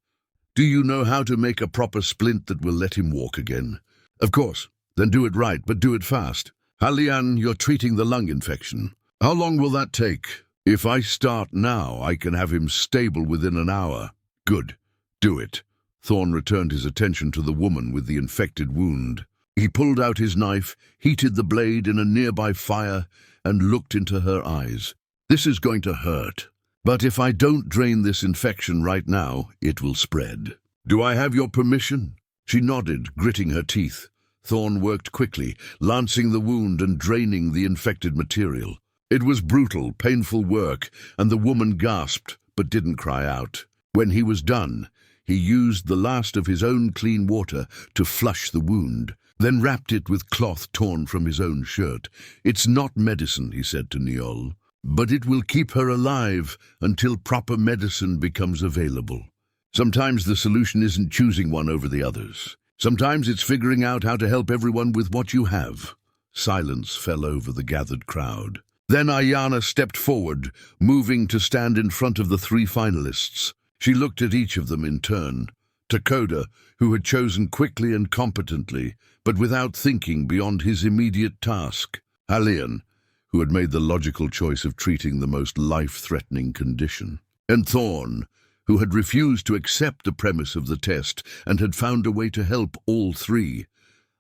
Do you know how to make a proper splint that will let him walk again?" "Of course. Then do it right, but do it fast. Halian, you're treating the lung infection. How long will that take?" "If I start now, I can have him stable within an hour." "Good. Do it." Thorn returned his attention to the woman with the infected wound. He pulled out his knife, heated the blade in a nearby fire, and looked into her eyes. "This is going to hurt. But if I don't drain this infection right now, it will spread. Do I have your permission?" She nodded, gritting her teeth. Thorn worked quickly, lancing the wound and draining the infected material. It was brutal, painful work, and the woman gasped, but didn't cry out. When he was done, he used the last of his own clean water to flush the wound, then wrapped it with cloth torn from his own shirt. "It's not medicine," he said to Neol, "but it will keep her alive until proper medicine becomes available. Sometimes the solution isn't choosing one over the others. Sometimes it's figuring out how to help everyone with what you have." Silence fell over the gathered crowd. Then Ayana stepped forward, moving to stand in front of the three finalists. She looked at each of them in turn. Dakota, who had chosen quickly and competently, but without thinking beyond his immediate task. Halian, who had made the logical choice of treating the most life-threatening condition. And Thorn, who had refused to accept the premise of the test and had found a way to help all three.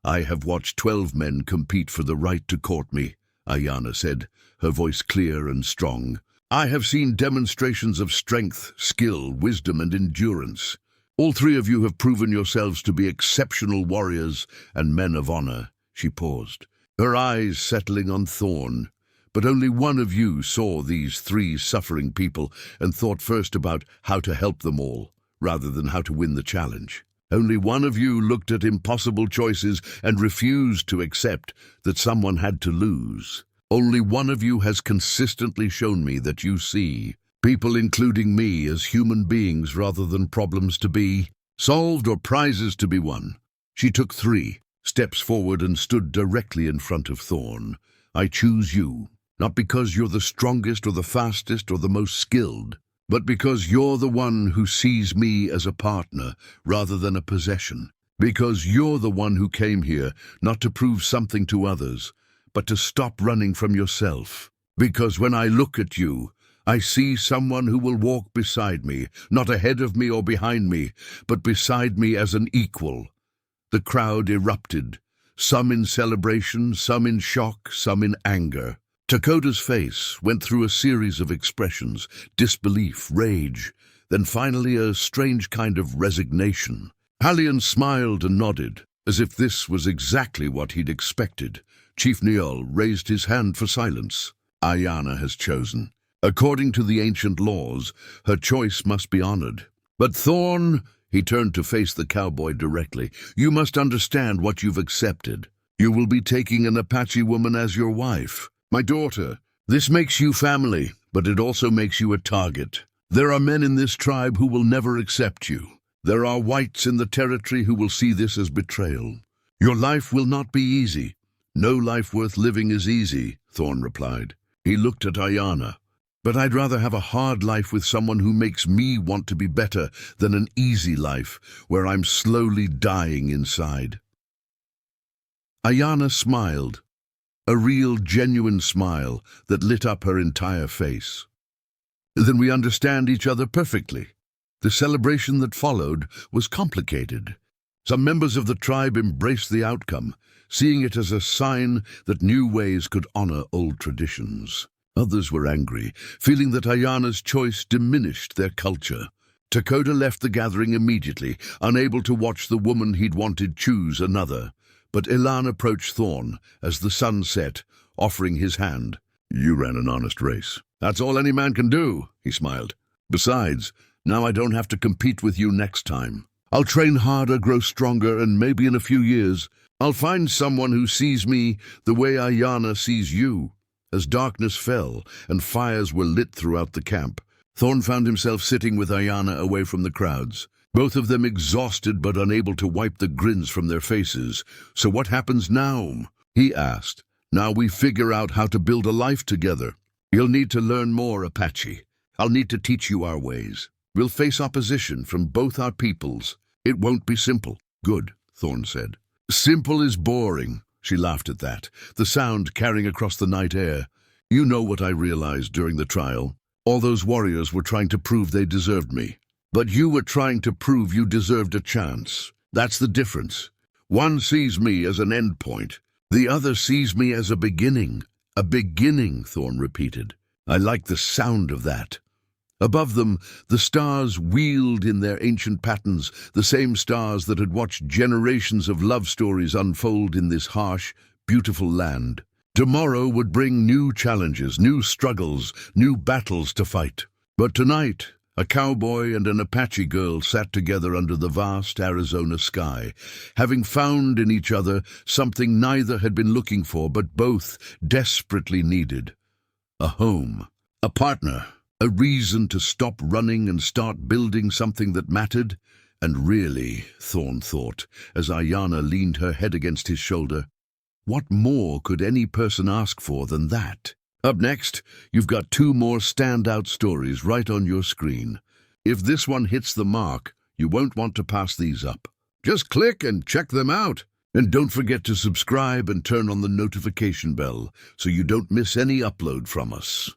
"I have watched 12 men compete for the right to court me," Ayana said, her voice clear and strong. "I have seen demonstrations of strength, skill, wisdom, and endurance. All three of you have proven yourselves to be exceptional warriors and men of honor." She paused, her eyes settling on Thorn. "But only one of you saw these three suffering people and thought first about how to help them all, rather than how to win the challenge. Only one of you looked at impossible choices and refused to accept that someone had to lose. Only one of you has consistently shown me that you see people, including me, as human beings rather than problems to be solved or prizes to be won." She took 3 steps forward and stood directly in front of Thorn. "I choose you. Not because you're the strongest or the fastest or the most skilled, but because you're the one who sees me as a partner rather than a possession. Because you're the one who came here not to prove something to others, but to stop running from yourself. Because when I look at you, I see someone who will walk beside me, not ahead of me or behind me, but beside me as an equal." The crowd erupted, some in celebration, some in shock, some in anger. Dakota's face went through a series of expressions: disbelief, rage, then finally a strange kind of resignation. Halian smiled and nodded, as if this was exactly what he'd expected. Chief Neol raised his hand for silence. "Ayana has chosen. According to the ancient laws, her choice must be honored. But Thorn," he turned to face the cowboy directly, "you must understand what you've accepted. You will be taking an Apache woman as your wife. My daughter, this makes you family, but it also makes you a target. There are men in this tribe who will never accept you. There are whites in the territory who will see this as betrayal. Your life will not be easy." "No life worth living is easy," Thorn replied. He looked at Ayana. "But I'd rather have a hard life with someone who makes me want to be better than an easy life where I'm slowly dying inside." Ayana smiled, a real, genuine smile that lit up her entire face. "Then we understand each other perfectly." The celebration that followed was complicated. Some members of the tribe embraced the outcome, seeing it as a sign that new ways could honor old traditions. Others were angry, feeling that Ayana's choice diminished their culture. Dakota left the gathering immediately, unable to watch the woman he'd wanted choose another. But Elan approached Thorn as the sun set, offering his hand. "You ran an honest race. That's all any man can do," he smiled. "Besides, now I don't have to compete with you next time. I'll train harder, grow stronger, and maybe in a few years, I'll find someone who sees me the way Ayana sees you." As darkness fell and fires were lit throughout the camp, Thorn found himself sitting with Ayana away from the crowds, both of them exhausted but unable to wipe the grins from their faces. "So what happens now?" he asked. "Now we figure out how to build a life together. You'll need to learn more, Apache. I'll need to teach you our ways. We'll face opposition from both our peoples. It won't be simple." "Good," Thorn said. "Simple is boring." She laughed at that, the sound carrying across the night air. "You know what I realized during the trial? All those warriors were trying to prove they deserved me. But you were trying to prove you deserved a chance. That's the difference. One sees me as an end point. The other sees me as a beginning." "A beginning," Thorn repeated. "I like the sound of that." Above them, the stars wheeled in their ancient patterns, the same stars that had watched generations of love stories unfold in this harsh, beautiful land. Tomorrow would bring new challenges, new struggles, new battles to fight. But tonight, a cowboy and an Apache girl sat together under the vast Arizona sky, having found in each other something neither had been looking for but both desperately needed. A home, a partner, a reason to stop running and start building something that mattered. And really, Thorn thought, as Ayana leaned her head against his shoulder, what more could any person ask for than that? Up next, you've got two more standout stories right on your screen. If this one hits the mark, you won't want to pass these up. Just click and check them out. And don't forget to subscribe and turn on the notification bell so you don't miss any upload from us.